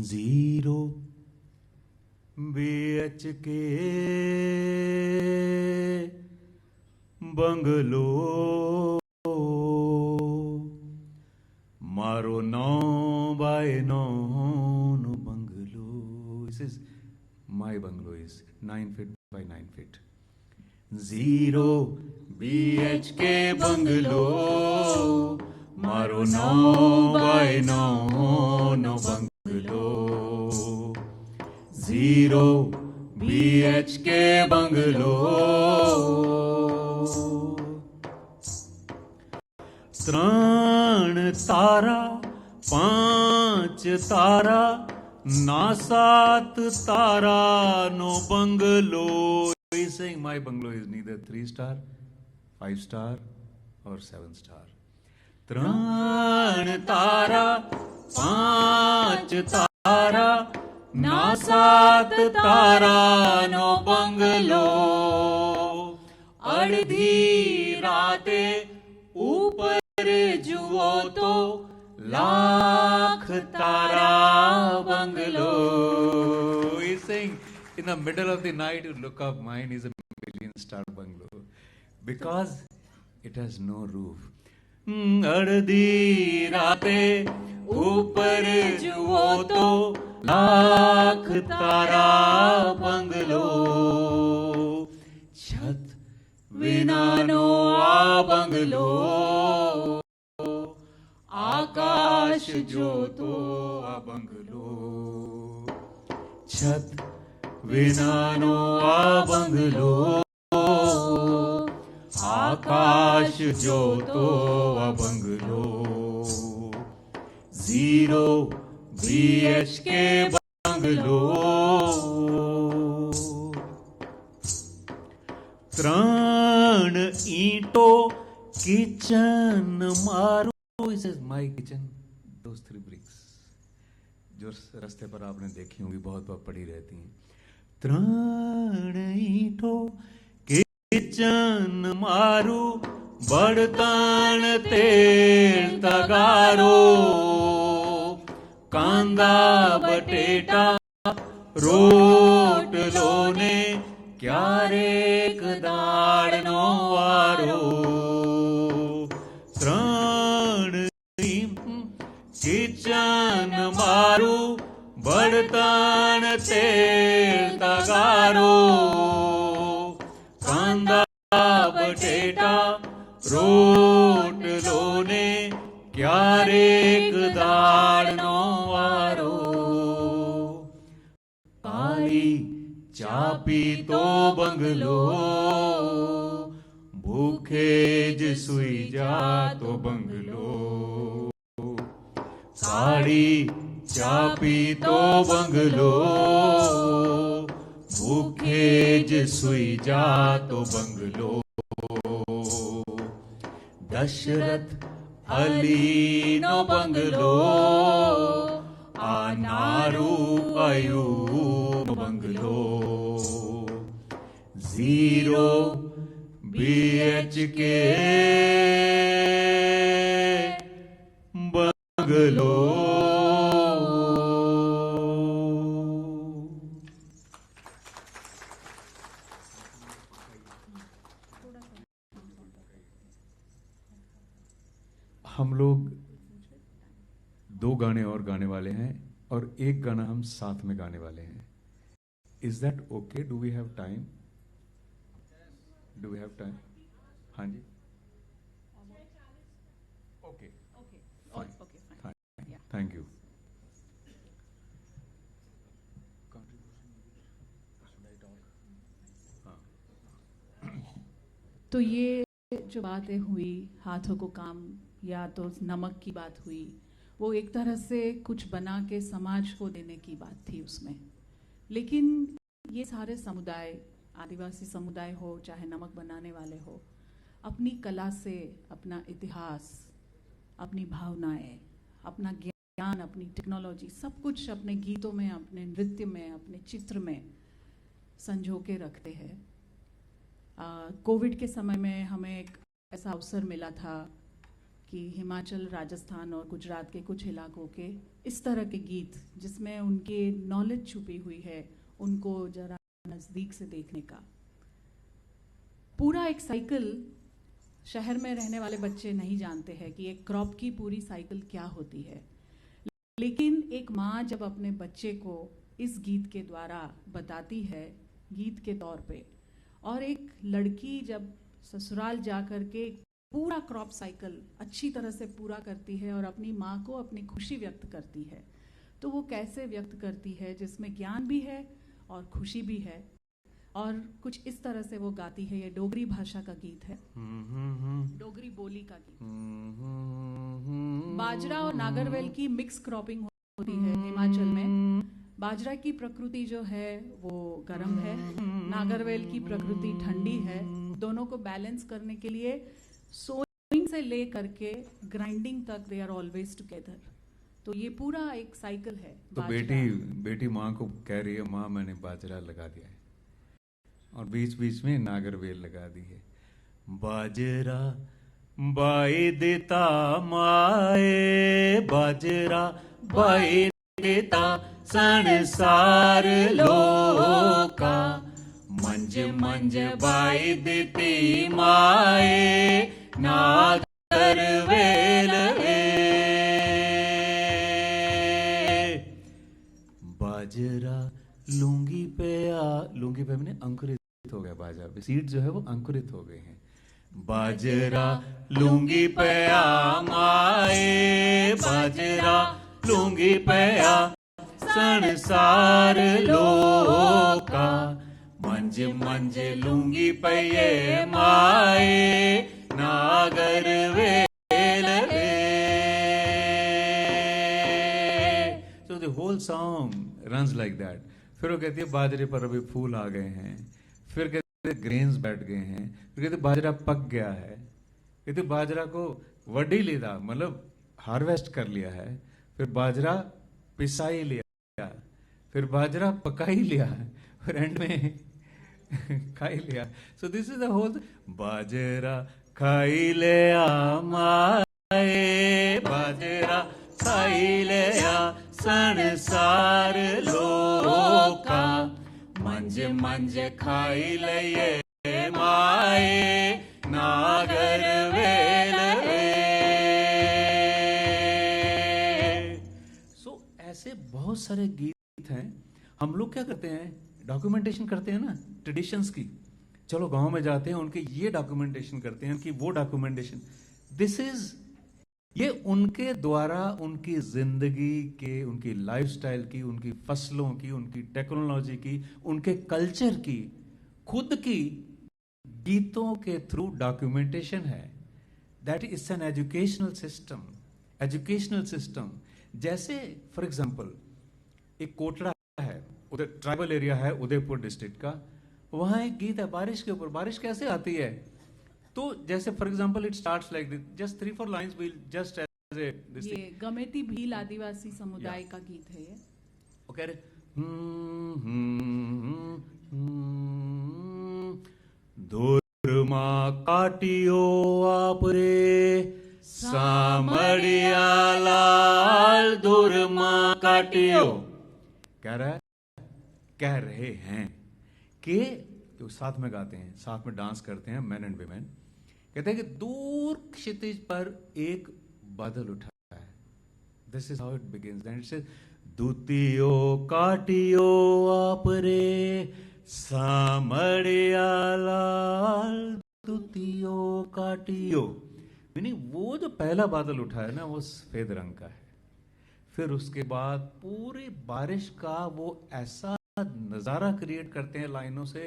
ज़ीरो BHK बंगलो, मारो 9 by 9 bungalow. This is my bungalow is 9 feet by 9 feet. 0 BHK bungalow, मारो 9 by 9 bungalow. 0 BHK bungalow. 3 तारा 5 तारा ना 7 तारा, no bungalow. He's saying my bungalow is neither 3 star, 5 star or 7 star. 3 तारा 5 तारा ना 7 तारा, no bungalow. अर्धी राते ऊपर जुओ तो लाख तारा bungalow. He's saying in the middle of the night you look up, mine is a million-star bungalow because it has no roof. अर्धी राते ऊपर जुओ तो लाख तारा bungalow. छत विनानो आ बंगलो, आकाश जो तो आ बंगलो. छत विनानो आ बंगलो, आकाश जो तो आ बंगलो. 0 BHK bungalow. 3 ईंटों किचन मारो. This is my kitchen. Those 3 bricks जो रास्ते पर आपने देखी होंगी, बहुत बहुत पड़ी रहती हैं. 3 ईंटों किचन मारू, बर्तन तेल तगारो. कांदा बटेटा रोटलो ने क्यारेक दाड़नो वारो. 3 किचन मारू, बर्तन तेल तगारो. कांदा बटेटा रोटलो ने क्यारेक दाड़नो वारो. काली चापी तो बंगलो, भूखे ज सुई जा तो बंगलो। साड़ी चापी तो बंगलो, भूखे ज सुई जा तो बंगलो। दशरथ अली नो बंगलो, आनारू अयूब बंगलो। 0 BHK bungalow. हम लोग 2 गाने और गाने वाले हैं और एक गाना हम साथ में गाने वाले हैं। Is that okay? Do we have time? Do we have time? हाँ जी, ओके, फाइन, थैंक यू। तो ये जो बातें हुई, हाथों को काम या तो नमक की बात हुई, वो एक तरह से कुछ बना के समाज को देने की बात थी उसमें। लेकिन ये सारे समुदाय, आदिवासी समुदाय हो चाहे नमक बनाने वाले हो, अपनी कला से, अपना इतिहास, अपनी भावनाएं, अपना ज्ञान, अपनी टेक्नोलॉजी, सब कुछ अपने गीतों में, अपने नृत्य में, अपने चित्र में संजो के रखते हैं। कोविड के समय में हमें एक ऐसा अवसर मिला था कि हिमाचल, राजस्थान और गुजरात के कुछ इलाकों के इस तरह के गीत जिसमें उनके नॉलेज छुपी हुई है, उनको जरा नज़दीक से देखने का। पूरा एक साइकिल शहर में रहने वाले बच्चे नहीं जानते हैं कि एक क्रॉप की पूरी साइकिल क्या होती है। लेकिन एक माँ जब अपने बच्चे को इस गीत के द्वारा बताती है, गीत के तौर पे, और एक लड़की जब ससुराल जाकर के पूरा क्रॉप साइकिल अच्छी तरह से पूरा करती है और अपनी माँ को अपनी खुशी व्यक्त करती है, तो वो कैसे व्यक्त करती है जिसमें ज्ञान भी है और खुशी भी है। और कुछ इस तरह से वो गाती है। ये डोगरी भाषा का गीत है, डोगरी बोली का गीत। बाजरा और नागरवेल की मिक्स क्रॉपिंग होती है हिमाचल में। बाजरा की प्रकृति जो है वो गर्म है, नागरवेल की प्रकृति ठंडी है। दोनों को बैलेंस करने के लिए सोइंग से ले करके ग्राइंडिंग तक दे आर ऑलवेज टुगेदर। तो ये पूरा एक साइकिल है। तो बेटी माँ को कह रही है, माँ मैंने बाजरा लगा दिया है, और बीच बीच में नागरवेल लगा दी है। बाजरा बाई देता माए, बाजरा बाई देता संसार लोका, मंज मंज बाई देती माए, नागरवेल बाजरा लूंगी पे मैंने अंकुरित हो गया। बाजरा सीड जो है वो अंकुरित हो गए हैं। बाजरा लूंगी पे माए, बाजरा लूंगी पे संसार लोका, मंज मंज लूंगी पे माए, नागरवेल। So the whole song runs like that. फिर वो कहती है बाजरे पर अभी फूल आ गए हैं, फिर कहते ग्रेन्स बैठ गए हैं, फिर कहते बाजरा पक गया है, कहते बाजरा को वडी लिया, मतलब हार्वेस्ट कर लिया है, फिर बाजरा पिसाई लिया, फिर बाजरा पकाई लिया, फिर एंड में खाई लिया। So this is the whole. बाजरा खाई लिया माए, बाजरा खाई लिया संसार लोका, मंज मंज खाई लिये माए, नागरवेल। सो ऐसे बहुत सारे गीत हैं। हम लोग क्या करते हैं, डॉक्यूमेंटेशन करते हैं ना ट्रेडिशंस की। चलो गांव में जाते हैं, उनके ये डॉक्यूमेंटेशन करते हैं कि वो डॉक्यूमेंटेशन। दिस इज ये उनके द्वारा उनकी जिंदगी के, उनकी लाइफस्टाइल की, उनकी फसलों की, उनकी टेक्नोलॉजी की, उनके कल्चर की, खुद की गीतों के थ्रू डॉक्यूमेंटेशन है. That is an educational system. Educational system जैसे फॉर एग्जाम्पल एक कोटड़ा है, उधर ट्राइबल एरिया है उदयपुर डिस्ट्रिक्ट का, वहां एक गीत है बारिश के ऊपर. बारिश कैसे आती है? तो जैसे for example it starts like this, just 3-4 lines will just as a this. ये गमेती भील आदिवासी समुदाय का गीत है ये. वो कह रहे धुरमा काटियो आप रे सामड़िया लाल धुरमा काटियो. कह रहे हैं कि तो साथ में गाते हैं, साथ में डांस करते हैं, मैन एंड वीमेन. कहते हैं कि दूर क्षितिज पर एक बादल उठा है. This is how it begins. Then it says दुतियो काटियो आप रे सामड़िया लाल दुतियो काटियो. मीनिंग वो जो पहला बादल उठा है ना वो सफेद रंग का है. फिर उसके बाद पूरी बारिश का वो ऐसा नजारा क्रिएट करते हैं लाइनों से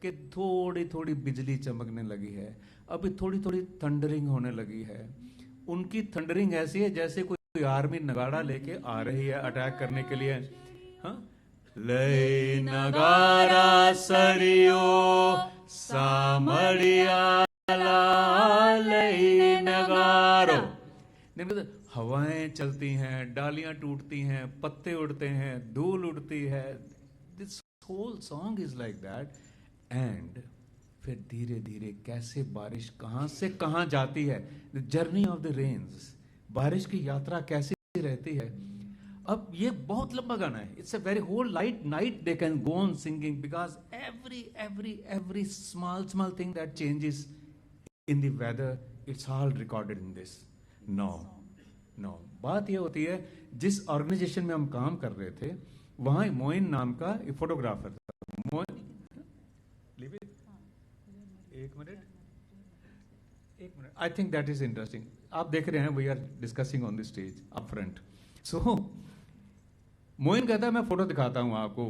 कि थोड़ी थोड़ी बिजली चमकने लगी है, अभी थोड़ी थोड़ी थंडरिंग होने लगी है. उनकी थंडरिंग ऐसी है जैसे कोई आर्मी नगाड़ा लेके आ रही है अटैक करने के लिए. हाँ, ले नगारा सरियो सामड़िया ले नगारो. हवाएं चलती हैं, डालियां टूटती हैं, पत्ते उड़ते हैं, धूल उड़ती है. This whole song is like that. And फिर धीरे धीरे कैसे बारिश कहां से कहां जाती है. The journey of the rains, बारिश की यात्रा कैसी रहती है. अब ये बहुत लंबा गाना है. It's a very whole light night they can go on singing because every small thing that changes in the weather it's all recorded in this. नो बात ये होती है जिस ऑर्गेनाइजेशन में हम काम कर रहे थे वहां मोइन नाम का एक फोटोग्राफर था. मोइन, एक minute I think that is interesting. आप देख रहे हैं we are discussing on the stage up front. So Moin कहता है मैं फोटो दिखाता हूं आपको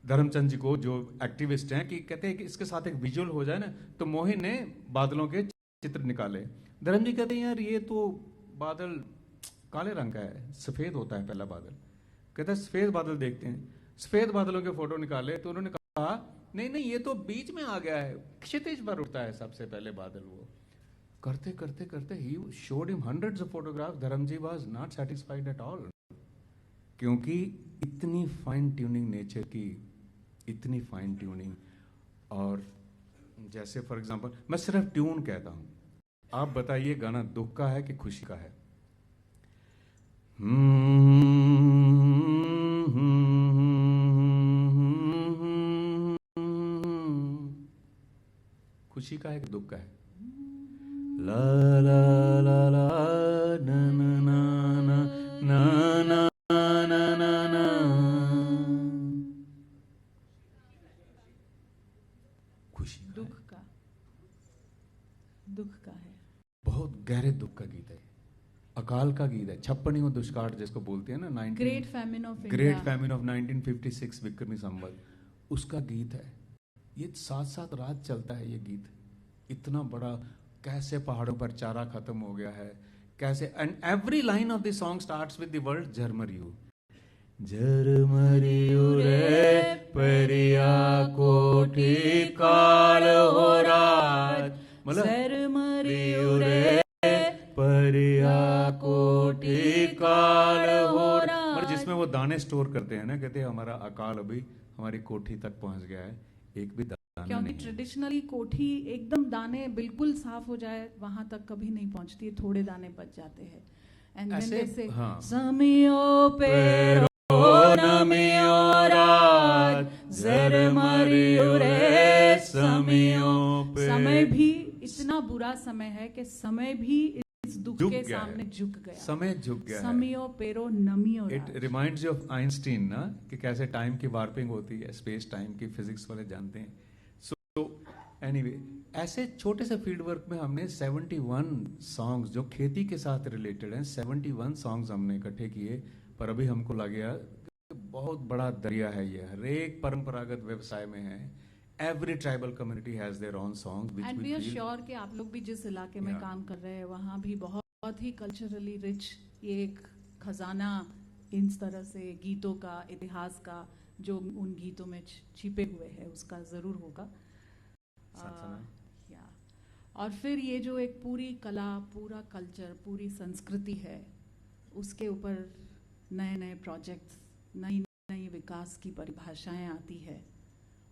धर्मचंद जी को जो एक्टिविस्ट हैं, कि कहते हैं कि इसके साथ एक विजुअल हो जाए ना. तो मोहिन ने बादलों के चित्र निकाले. धर्म जी कहते हैं यार ये तो बादल काले रंग का है, सफेद होता है पहला बादल. कहता है सफेद बादल देखते हैं. सफेद बादलों के फोटो निकाले तो उन्होंने कहा नहीं ये तो बीच में आ गया है, क्षितिज पर उठता है सबसे पहले बादल. वो करते करते करते ही showed him hundreds of photographs. Dharmji was not satisfied at all, क्योंकि इतनी फाइन ट्यूनिंग नेचर की, इतनी फाइन ट्यूनिंग. और जैसे फॉर एग्जांपल मैं सिर्फ ट्यून कहता हूं, आप बताइए गाना दुख का है कि खुशी का है. खुशी का है कि दुख का है. ला ला ला ला ना ना ना ना ना ना ना ना. खुशी का दुख का है. बहुत गहरे दुख का गीत है. अकाल का गीत है. छप्पनियों दुष्काल जिसको बोलते हैं ना, ग्रेट फैमिन ऑफ 1956 विक्रमी संवत, उसका गीत है. ये 7-7 रात चलता है ये गीत. इतना बड़ा, कैसे पहाड़ों पर चारा खत्म हो गया है, कैसे. And every line of the song starts with the word झरमरियो. झरमरियो रे परिया कोठी काल हो रात. मतलब झरमरियो रे परिया कोठी काल हो रात. जिसमें वो दाने स्टोर करते हैं ना, कहते हैं हमारा अकाल अभी हमारी कोठी तक पहुंच गया है, एक भी दाना क्योंकि ट्रेडिशनली कोठी एकदम दाने बिल्कुल साफ हो जाए वहां तक कभी नहीं पहुंचती, थोड़े दाने बच जाते हैं. एंड ऐसे हाँ. समियो पेरो नमियो रात झरमरियो रे समियो पे. समय भी इतना बुरा समय है कि समय भी इस दुख के सामने झुक गया. समय झुक गया. समियो पेरो नमियो. It reminds you of Einstein ना, कि कैसे टाइम की वार्पिंग होती है, स्पेस टाइम की फिजिक्स वाले जानते हैं. सो एनीवे ऐसे छोटे से फील्ड वर्क में हमने 71 सॉन्ग्स जो खेती के साथ रिलेटेड हैं, 71 सॉन्ग्स हमने इकट्ठे किए। पर अभी हमको लग गया कि बहुत बड़ा दरिया है ये, हर एक परंपरागत व्यवसाय में है। Every tribal community has their own song and we are sure कि आप लोग भी जिस इलाके में काम कर रहे हैं वहाँ भी बहुत ही कल्चरली रिच ये एक खजाना इन तरह से गीतों का, इतिहास का, जो उन गीतों में छिपे हुए हैं उसका ज़रूर होगा। और फिर ये जो एक पूरी कला, पूरा कल्चर, पूरी संस्कृति है, उसके ऊपर नए नए प्रोजेक्ट्स, नई नई विकास की परिभाषाएं आती है।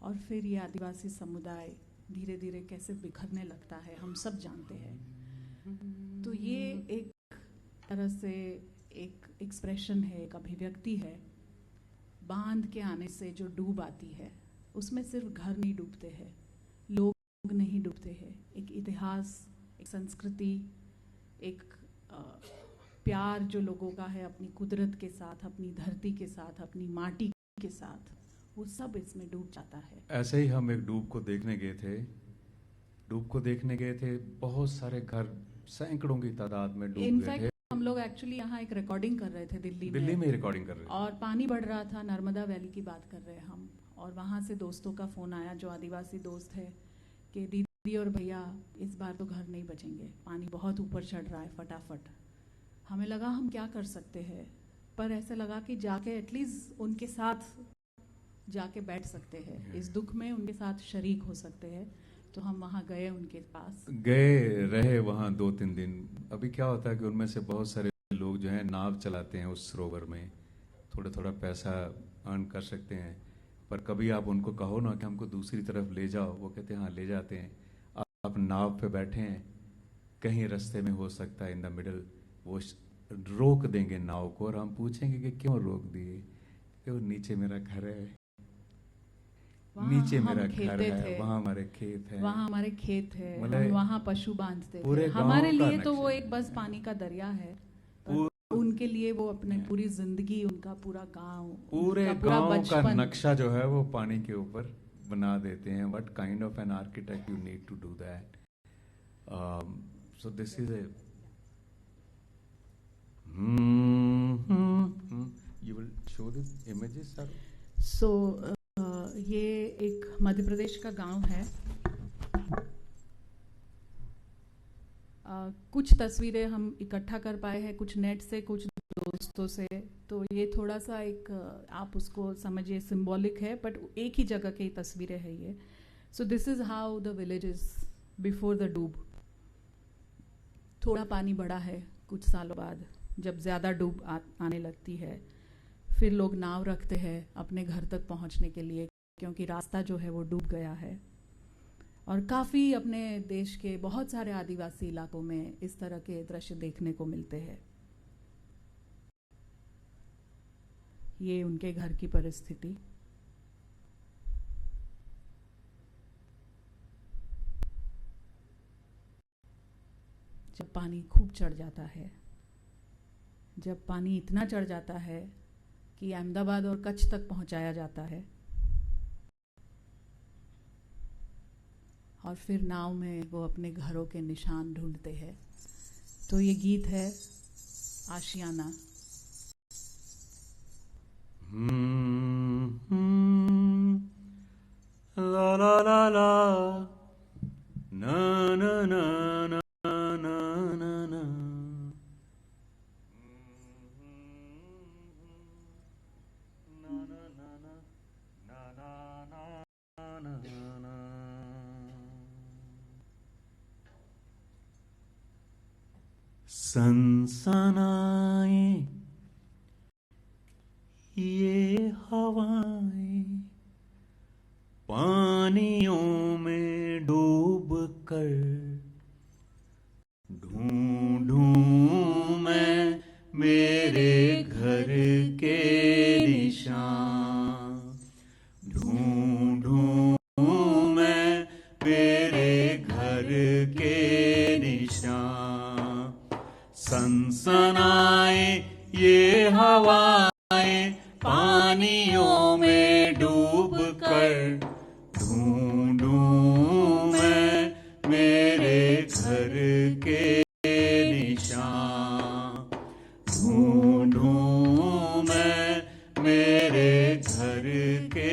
और फिर ये आदिवासी समुदाय धीरे धीरे कैसे बिखरने लगता है हम सब जानते हैं। तो ये एक तरह से एक एक्सप्रेशन है, एक अभिव्यक्ति है। बांध के आने से जो डूब आती है उसमें सिर्फ घर नहीं डूबते हैं, लोग नहीं डूबते हैं। एक इतिहास, एक संस्कृति, एक प्यार जो लोगों का है अपनी कुदरत के साथ, अपनी धरती के साथ, अपनी माटी के साथ, वो सब इसमें डूब जाता है। ऐसे ही हम एक डूब को देखने गए थे। बहुत सारे घर सैकड़ों की तादाद में डूब गए थे। हम लोग एक्चुअली यहाँ एक रिकॉर्डिंग कर रहे थे दिल्ली में रिकॉर्डिंग कर रहे थे और पानी बढ़ रहा था, नर्मदा वैली की बात कर रहे हैं हम। और वहाँ से दोस्तों का फ़ोन आया जो आदिवासी दोस्त है कि दीदी और भैया इस बार तो घर नहीं बचेंगे, पानी बहुत ऊपर चढ़ रहा है फटाफट। हमें लगा हम क्या कर सकते हैं, पर ऐसा लगा कि जाके एटलीस्ट उनके साथ जाके बैठ सकते हैं, इस दुख में उनके साथ शरीक हो सकते हैं। तो हम वहाँ गए, उनके पास गए, रहे वहाँ 2-3 दिन। अभी क्या होता है कि उनमें से बहुत सारे लोग जो हैं नाव चलाते हैं उस सरोवर में, थोड़ा थोड़ा पैसा अर्न कर सकते हैं। पर कभी आप उनको कहो ना कि हमको दूसरी तरफ ले जाओ, वो कहते हैं हाँ ले जाते हैं। आप नाव पे बैठे हैं, कहीं रास्ते में हो सकता है इन द मिडल वो रोक देंगे नाव को, और हम पूछेंगे कि क्यों रोक दिए, कि वो नीचे मेरा घर है, नीचे मेरा घर है, वहाँ हमारे खेत है, वहाँ हमारे खेत है, मतलब हम वहाँ पशु बांधते थे। हमारे लिए तो वो एक बस पानी का दरिया है, उनके लिए वो अपने पूरी जिंदगी, उनका पूरा गांव, पूरे गांव का नक्शा जो है वो पानी के ऊपर बना देते हैं। What kind of an architect you need to do that. So this is you will show this images sir. सो ये एक मध्य प्रदेश का गांव है। कुछ तस्वीरें हम इकट्ठा कर पाए हैं, कुछ नेट से, कुछ दोस्तों से। तो ये थोड़ा सा एक आप उसको समझिए सिंबॉलिक है, बट एक ही जगह की तस्वीरें हैं ये। सो this is how the village is before the डूब। थोड़ा पानी बढ़ा है कुछ सालों बाद, जब ज़्यादा डूब आने लगती है, फिर लोग नाव रखते हैं अपने घर तक पहुंचने के लिए, क्योंकि रास्ता जो है वो डूब गया है। और काफ़ी अपने देश के बहुत सारे आदिवासी इलाकों में इस तरह के दृश्य देखने को मिलते हैं। ये उनके घर की परिस्थिति। जब पानी खूब चढ़ जाता है, जब पानी इतना चढ़ जाता है कि अहमदाबाद और कच्छ तक पहुंचाया जाता है, और फिर नाव में वो अपने घरों के निशान ढूंढते हैं। तो ये गीत है आशियाना। ला ला ला ला ना ना ना ना ना ना ना सनसनाए ये हवाएं पानियों में डूब कर, ढूंढूं मैं मेरे घर के निशान, ढूंढूं मैं मेरे घर के निशान। सनसनाए ये हवाएं पानियों घर के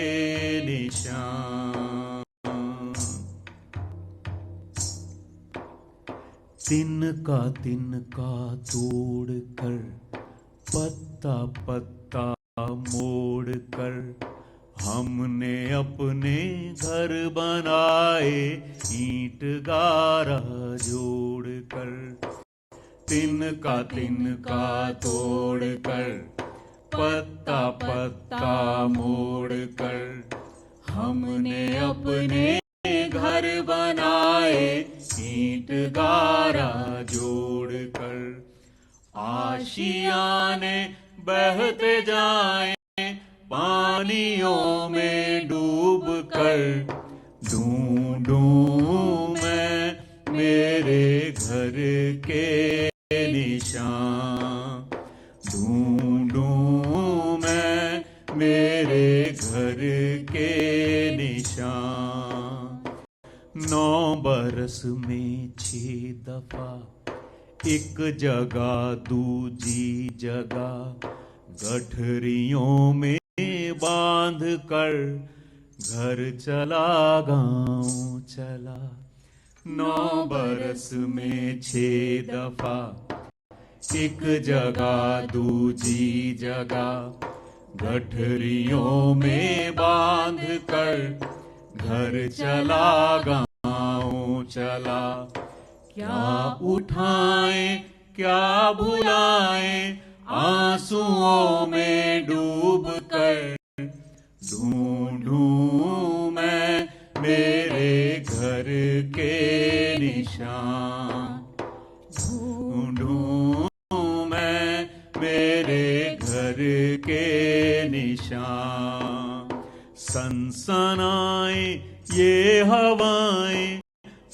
निशान। तिनका तोड़ कर, पत्ता पत्ता मोड़ कर, हमने अपने घर बनाए ईंट गारा जोड़ कर। तिनका तोड़ कर, पत्ता पत्ता मोड़ कर, हमने अपने घर बनाए ईंट गारा जोड़ कर। आशियाने बहते जाएं पानियों में डूब कर, ढूंढूं मैं मेरे घर के निशान। ढूंढूं मैं मेरे घर के निशान। 9 बरस में 6 दफा एक जगह दूजी जगह, गठरियों में बांध कर घर चला गाँव चला। 9 बरस में 6 दफा एक जगह दूजी जगह, गठरियों में बांध कर घर चला गाँव चला। क्या उठाएं क्या भुलाएं आंसुओं में डूब कर, ढूंढूं मैं मेरे घर के निशान। ढूंढूं मैं मेरे घर के निशान। सनसनाए ये हवाएं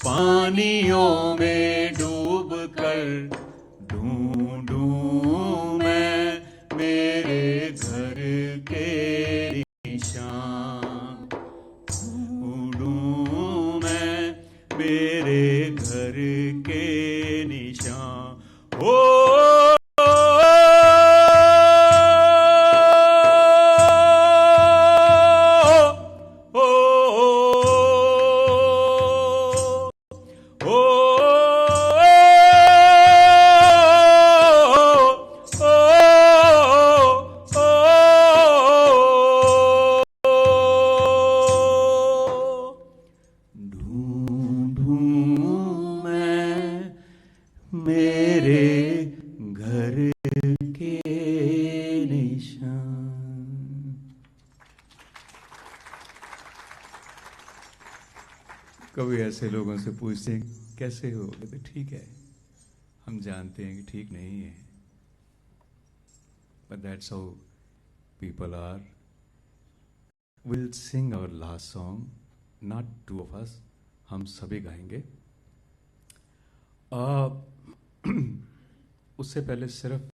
पानियों में डूब कर, ढूंढूं मैं मेरे घर के निशान। ढूंढूं मैं मेरे घर के निशान। ओ कभी ऐसे लोगों से पूछते हैं कैसे हो, कहते ठीक है, हम जानते हैं कि ठीक नहीं है, but that's how people are. We'll sing our last song, not two of us, हम सभी गाएंगे। उससे पहले सिर्फ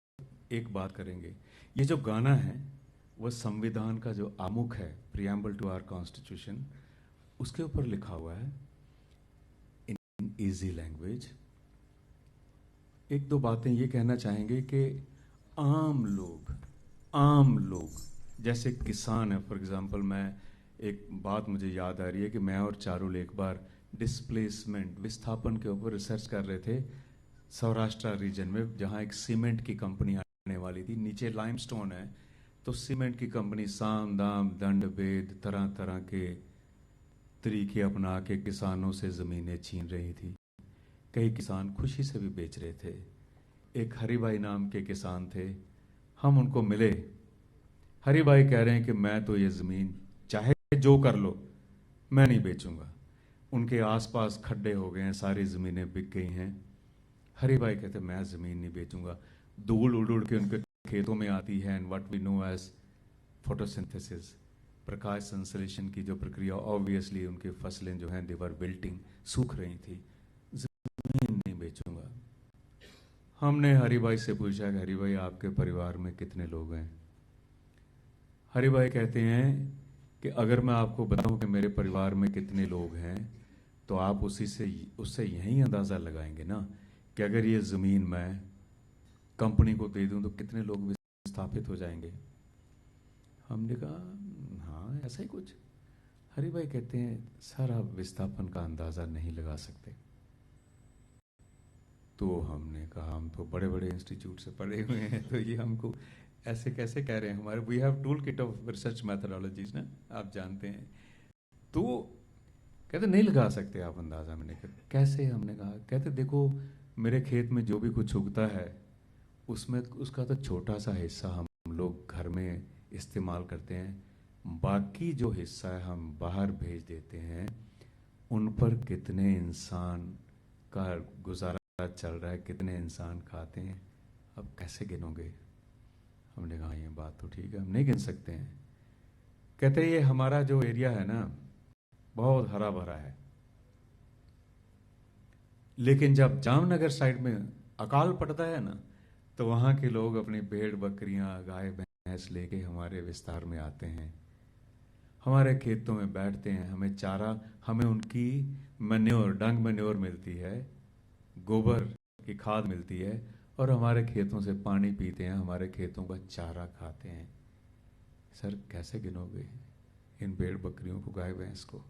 एक बात करेंगे। ये जो गाना है वह संविधान का जो आमुख है, प्रियम्बल टू आवर कॉन्स्टिट्यूशन, उसके ऊपर लिखा हुआ है इन इजी लैंग्वेज। एक दो बातें ये कहना चाहेंगे कि आम लोग जैसे किसान है, फॉर एग्जांपल, मैं एक बात मुझे याद आ रही है कि मैं और चारुल एक बार डिस्प्लेसमेंट विस्थापन के ऊपर रिसर्च कर रहे थे सौराष्ट्र रीजन में, जहाँ एक सीमेंट की कंपनी आने वाली थी। नीचे लाइमस्टोन है, तो सीमेंट की कंपनी साम दाम दंड भेद तरह तरह के तरीके अपना के किसानों से ज़मीनें छीन रही थी। कई किसान खुशी से भी बेच रहे थे। एक हरिभाई नाम के किसान थे, हम उनको मिले। हरिभाई कह रहे हैं कि मैं तो ये ज़मीन चाहे जो कर लो, मैं नहीं बेचूंगा। उनके आसपास खड्डे हो गए हैं, सारी ज़मीनें बिक गई हैं। हरिभाई कहते मैं ज़मीन नहीं बेचूंगा। धूल उड़ उड़ के उनके खेतों में आती है, and what we know as photosynthesis, प्रकाश संश्लेषण की जो प्रक्रिया, ऑब्वियसली उनकी फसलें जो हैं दे वर विल्टिंग, सूख रही थी। ज़मीन नहीं बेचूंगा। हमने हरिभाई से पूछा कि हरिभाई आपके परिवार में कितने लोग हैं? हरिभाई कहते हैं कि अगर मैं आपको बताऊं कि मेरे परिवार में कितने लोग हैं, तो आप उससे यही अंदाज़ा लगाएंगे ना कि अगर ये ज़मीन मैं कंपनी को दे दूं तो कितने लोग विस्थापित हो जाएंगे। हमने कहा ऐसा ही कुछ। हरि भाई कहते हैं सर आप विस्थापन का अंदाजा नहीं लगा सकते। तो हमने कहा हम तो बड़े बड़े इंस्टीट्यूट से पढ़े हुए हैं, तो ये हमको ऐसे कैसे कह रहे हैं। हमारे we have tool kit of research methodologies ना, आप जानते हैं। तो कहते नहीं लगा सकते आप अंदाजा। मैंने कहा कैसे? हमने कहा कहते देखो मेरे खेत में जो भी कुछ उगता है उसमें उसका तो छोटा सा हिस्सा हम लोग घर में इस्तेमाल करते हैं, बाकी जो हिस्सा है हम बाहर भेज देते हैं। उन पर कितने इंसान का गुजारा चल रहा है, कितने इंसान खाते हैं, अब कैसे गिनोगे? हमने कहा ये बात तो ठीक है, हम नहीं गिन सकते हैं। कहते ये हमारा जो एरिया है ना बहुत हरा भरा है, लेकिन जब जामनगर साइड में अकाल पड़ता है ना तो वहां के लोग अपनी भेड़ बकरियां गाय भैंस लेके हमारे विस्तार में आते हैं, हमारे खेतों में बैठते हैं, हमें चारा, हमें उनकी मैन्योर डंग मैन्योर मिलती है, गोबर की खाद मिलती है, और हमारे खेतों से पानी पीते हैं, हमारे खेतों का चारा खाते हैं। सर कैसे गिनोगे इन भेड़ बकरियों को, गाय भैंस को?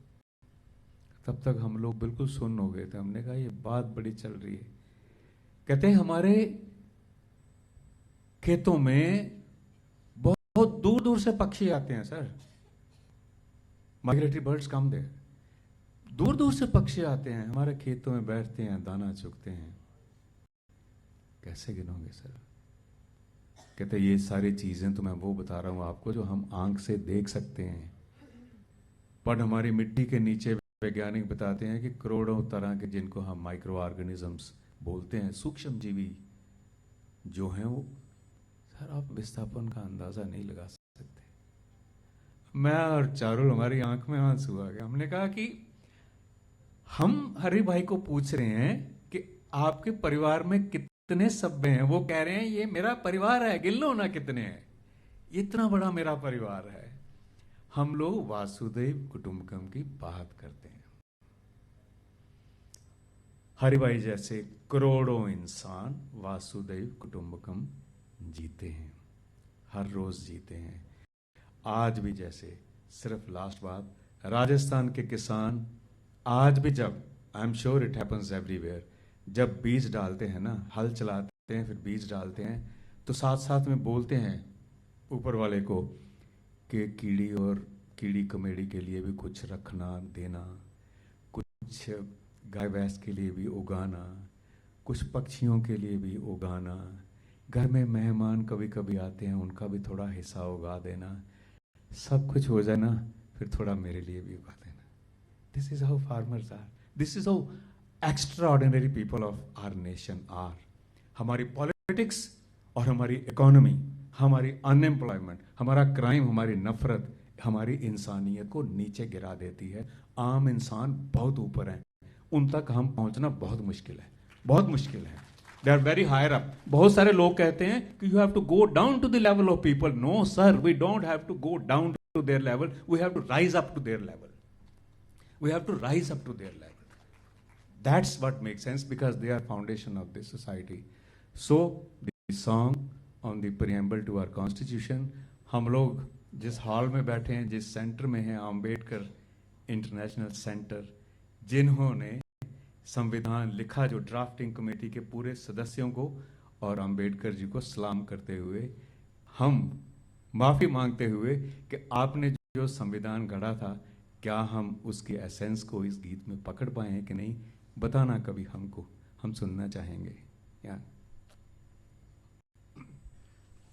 तब तक हम लोग बिल्कुल सुन्न हो गए थे। हमने कहा ये बात बड़ी चल रही है। कहते हैं हमारे खेतों में बहुत दूर दूर से पक्षी आते हैं sir, migratory birds come there, दूर दूर से पक्षी आते हैं, हमारे खेतों में बैठते हैं, दाना चुगते हैं। कैसे गिनोगे सर? कहते ये सारी चीजें तो मैं वो बता रहा हूं आपको जो हम आंख से देख सकते हैं, पर हमारी मिट्टी के नीचे वैज्ञानिक बताते हैं कि करोड़ों तरह के, जिनको हम माइक्रो ऑर्गेनिजम्स बोलते हैं, सूक्ष्म जीवी जो हैं, वो सर आप विस्थापन का अंदाजा नहीं लगा सकते। मैं और चारुल, हमारी आंख में आंसू आ गया। हमने कहा कि हम हरि भाई को पूछ रहे हैं कि आपके परिवार में कितने सभ्य हैं, वो कह रहे हैं ये मेरा परिवार है, गिन लो ना कितने हैं, इतना बड़ा मेरा परिवार है। हम लोग वासुदेव कुटुंबकम की बात करते हैं। हरि भाई जैसे करोड़ों इंसान वासुदेव कुटुंबकम जीते हैं, हर रोज जीते हैं। आज भी जैसे, सिर्फ लास्ट बात, राजस्थान के किसान आज भी, जब I am sure it happens everywhere, जब बीज डालते हैं ना, हल चलाते हैं फिर बीज डालते हैं, तो साथ साथ में बोलते हैं ऊपर वाले को कि कीड़ी और कीड़ी कमेड़ी के लिए भी कुछ रखना देना, कुछ गाय भैंस के लिए भी उगाना, कुछ पक्षियों के लिए भी उगाना, घर में मेहमान कभी कभी आते हैं उनका भी थोड़ा हिस्सा उगा देना, सब कुछ हो जाए ना फिर थोड़ा मेरे लिए भी उगा देना। This is how farmers are, this is how extraordinary people of our nation are. हमारी पॉलिटिक्स और हमारी इकोनॉमी, हमारी अनएम्प्लॉयमेंट, हमारा क्राइम, हमारी नफरत हमारी इंसानियत को नीचे गिरा देती है। आम इंसान बहुत ऊपर है, उन तक हम पहुंचना बहुत मुश्किल है, बहुत मुश्किल है। They are very higher up. बहुत सारे लोग कहते हैं कि you have to go down to the level of people. No sir, we don't have to go down to their level, we have to rise up to their level, we have to rise up to their level. That's what makes sense, because they are foundation of this society. So the song on the preamble to our constitution, हम लोग जिस hall में बैठे हैं, जिस centre में हैं, Ambedkar international centre, जिन्होंने संविधान लिखा, जो ड्राफ्टिंग कमेटी के पूरे सदस्यों को और अंबेडकर जी को सलाम करते हुए, हम माफी मांगते हुए कि आपने जो संविधान गढ़ा था, क्या हम उसकी एसेंस को इस गीत में पकड़ पाए हैं कि नहीं, बताना कभी हमको, हम सुनना चाहेंगे। या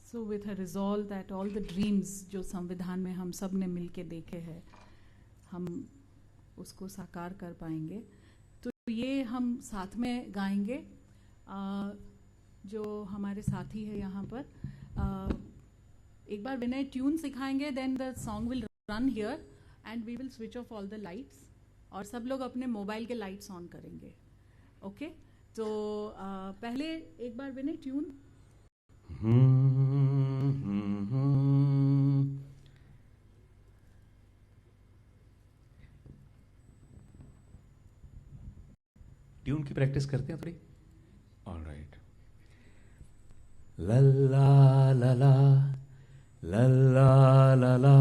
So with a resolve that all the dreams जो संविधान में हम सब ने मिलके देखे हैं, हम उसको साकार कर पाएंगे। तो ये हम साथ में गाएंगे। जो हमारे साथी है यहाँ पर, एक बार विनय ट्यून सिखाएंगे, then the song will run here and we will switch off all the lights, और सब लोग अपने मोबाइल के लाइट्स ऑन करेंगे। ओके, तो पहले एक बार विनय ट्यून। ट्यून की प्रैक्टिस करते हैं थोड़ी। ऑलराइट। लल्ला लला लल्ला लला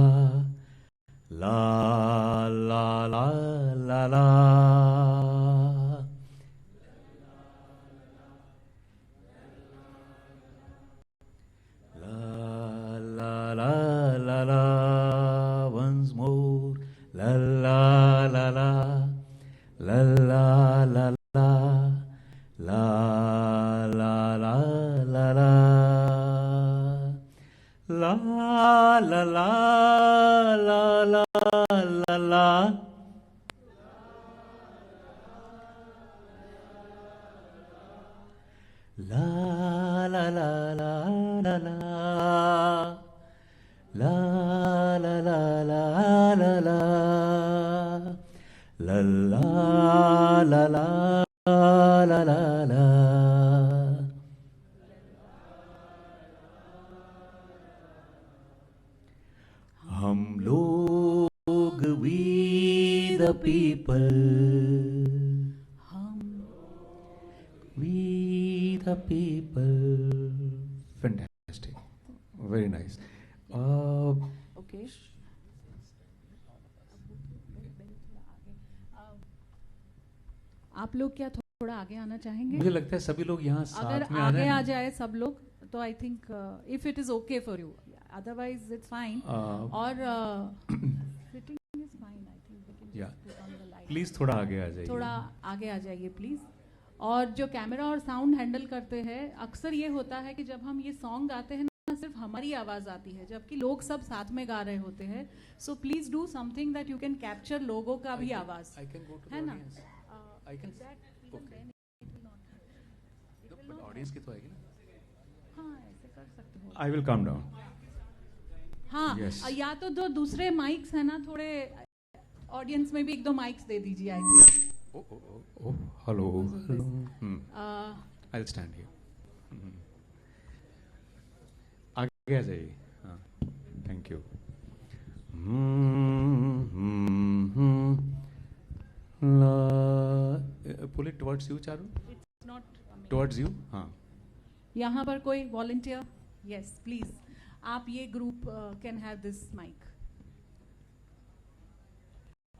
la la la la la la la la la. हम लोग we the people, we the people. Fantastic. Very nice. Okay आप लोग क्या थोड़ा आगे आना चाहेंगे? मुझे लगता है सभी लोग यहाँ अगर साथ में आगे आ जाए सब लोग तो I think if it is okay for you, otherwise it's fine. और sitting is fine. I think we can Yeah. Just put on the light. Please थोड़ा आगे आ जाइए. थोड़ा आगे आ जाइए प्लीज. और जो कैमरा और साउंड हैंडल करते हैं, अक्सर ये होता है कि जब हम ये सॉन्ग गाते हैं ना, सिर्फ हमारी आवाज आती है जबकि लोग सब साथ में गा रहे होते हैं. So please do something that you can capture लोगों का भी आवाज, I can go to the है ना? audience. I can. Okay. But audience की तो आएगी ना. हाँ ऐसे कर सकते हो. I will calm down. हाँ Yes. या तो दो दूसरे माइक्स है ना, थोड़े ऑडियंस में भी एक दो माइक्स दे दीजिए. I think Oh, hello. I'll stand here. आगे आ जाइए. हाँ, thank you. Pull it towards you, Charu. It's not. Towards you. हाँ. यहाँ पर कोई वॉलंटियर? Yes please. आप ये group can have this mic.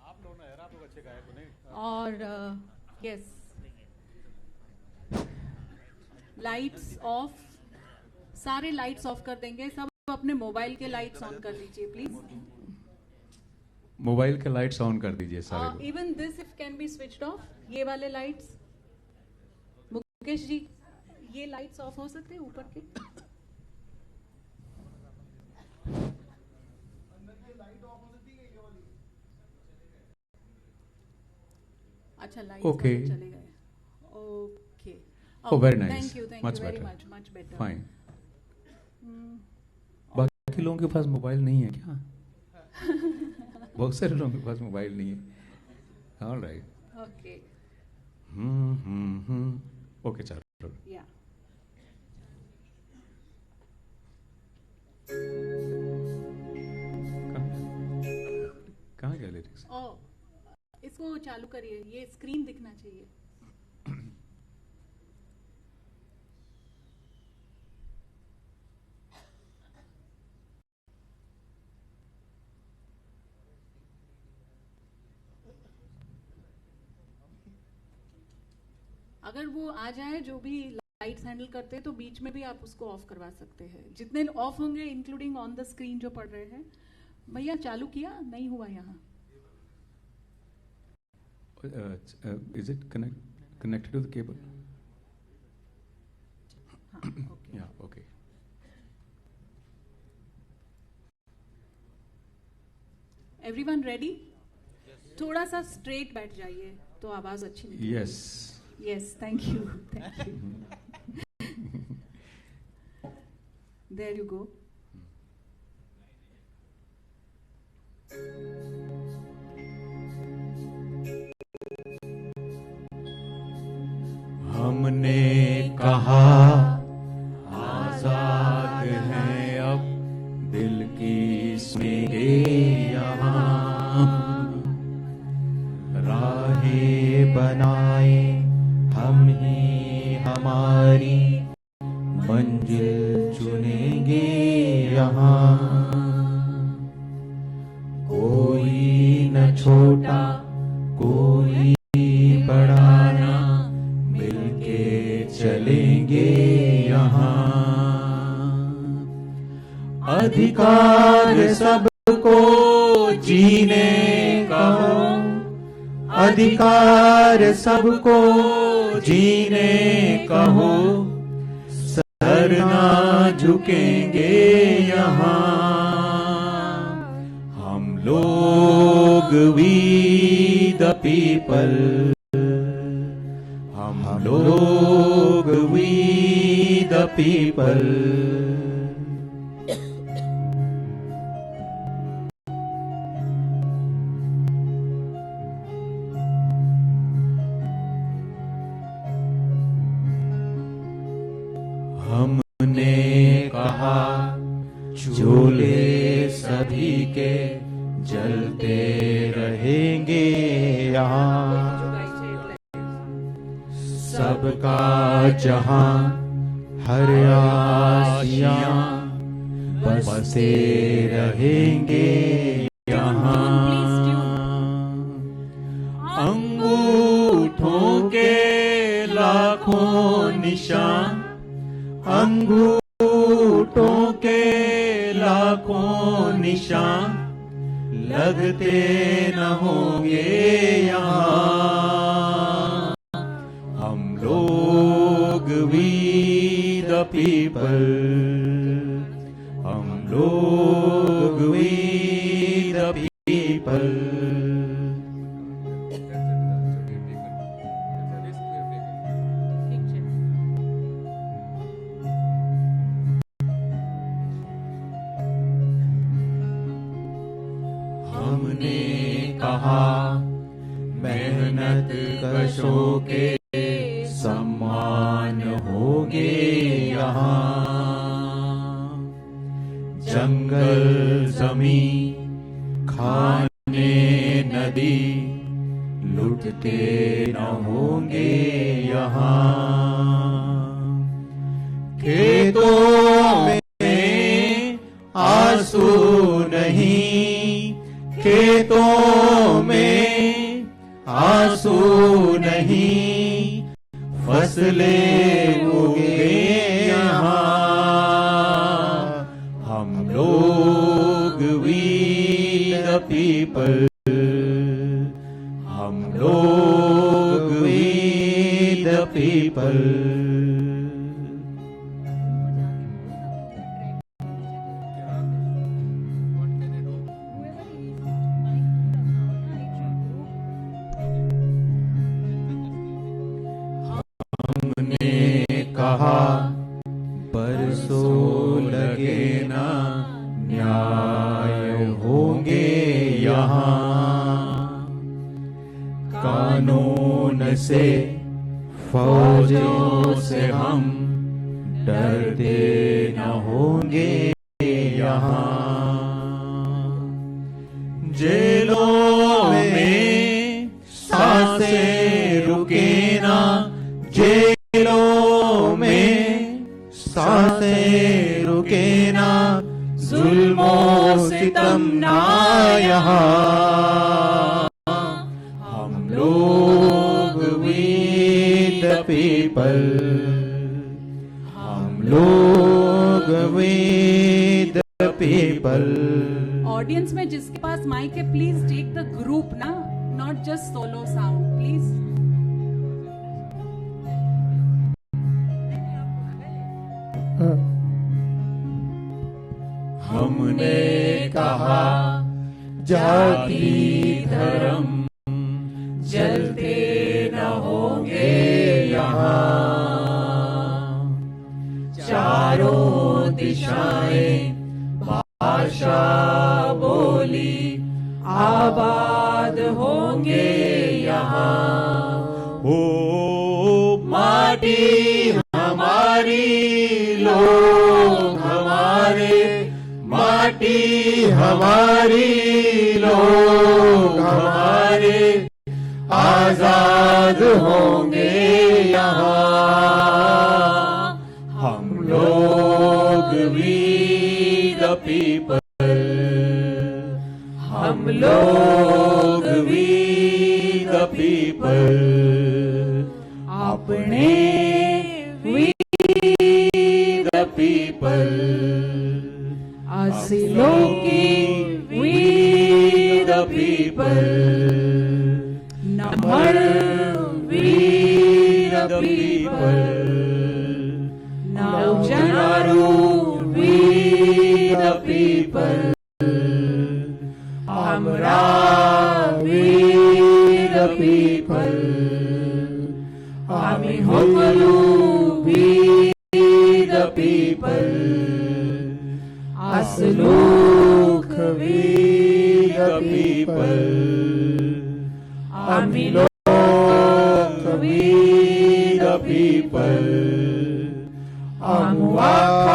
आप लोग ना यार, आप लोग अच्छे गायक हो नहीं? और यस, लाइट्स ऑफ. सारे लाइट्स ऑफ कर देंगे. सब अपने मोबाइल के लाइट्स ऑन कर लीजिए प्लीज. मोबाइल के लाइट्स ऑन कर दीजिए सारे लोग. Even this if can be switched off. ये वाले लाइट्स, मुकेश जी, ये लाइट्स ऑफ हो सकते हैं ऊपर के? अच्छा लाइट्स Okay. चले गए. Okay. Oh, very nice. Thank you Much very better. Much better. Fine. बाकी लोगों के पास मोबाइल नहीं है क्या? बहुत सारे लोगों के पास मोबाइल नहीं है. All right. Okay. Okay, Charu. या कहाँ गया लिरिक्स? ओ इसको चालू करिए. ये स्क्रीन दिखना चाहिए. अगर वो आ जाए जो भी लाइट्स हैंडल करते हैं तो बीच में भी आप उसको ऑफ करवा सकते हैं. जितने ऑफ होंगे इंक्लूडिंग ऑन द स्क्रीन जो पढ़ रहे हैं. भैया चालू किया? नहीं हुआ यहाँ. Is it connected to the cable? हाँ okay. Yeah, okay. Everyone ready? थोड़ा सा स्ट्रेट बैठ जाइए तो आवाज अच्छी निकलेगी. Yes. Yes thank you. Thank you. There you go. हमने कहा आजाद हैं अब, दिल की सुनेंगे यहाँ, राहें बनाए हम ही हमारी, मंजिल चुनेंगे यहाँ. कोई न छोटा कोई बड़ा ना, मिलके चलेंगे यहाँ. अधिकार सबको जीने का हो, अधिकार सबको जीने का हो, सर ना झुकेंगे यहाँ. हम लोग वी द पीपल, हम लोग वी द पीपल. हमने कहा चूल्हे सभी के जलते रहेंगे यहाँ, सबका जहां हर आशियां बसते रहेंगे यहाँ। अंगूठों के लाखों निशान, अंगूठों के लाखों निशान लगते न होंगे यहाँ। हम लोग वी द पीपल, हम लोग वी द पीपल। हमने कहा मेहनत कशों के सम्मान होंगे यहाँ। जंगल जमीन खाने नदी लुटते न होंगे यहाँ। खेतों में आंसू नहीं, खेतों में आंसू नहीं, फसलें उगे यहाँ। हम लोग वी द पीपल, हम लोग वी द पीपल। कहा परसों लगे ना न्याय होंगे यहाँ। कानून से फौजों से हम डरते न होंगे यहाँ। जेलों में सांसें रुके ना, जेलों में सांसें रुके ना, जुल्मो सितम ना यहाँ। हम लोग वी द पीपल, हम लोग वी द पीपल। ऑडियंस में जिसके पास माइक है प्लीज टेक द ग्रुप ना, not just solo sound please. हमने कहा जाति धर्म जलते न होंगे यहाँ। चारों दिशाएं भाषा बोली आबाद होंगे यहाँ। ओ माटी हमारी, लोग हमारे, माटी हमारी, लोग हमारे, आजाद होंगे यहाँ। हम लोग वी द पीपल, हम लोग वी द पीपल। अपने वी द पीपल, असीलों की वी द पीपल। नमर वी द पीपल, नौजनारू वी द पीपल। हमरा वी द पीपल, हामी होगलू वी द पीपल। असलूक वी द पीपल, हामी लोक वी द पीपल। Amuak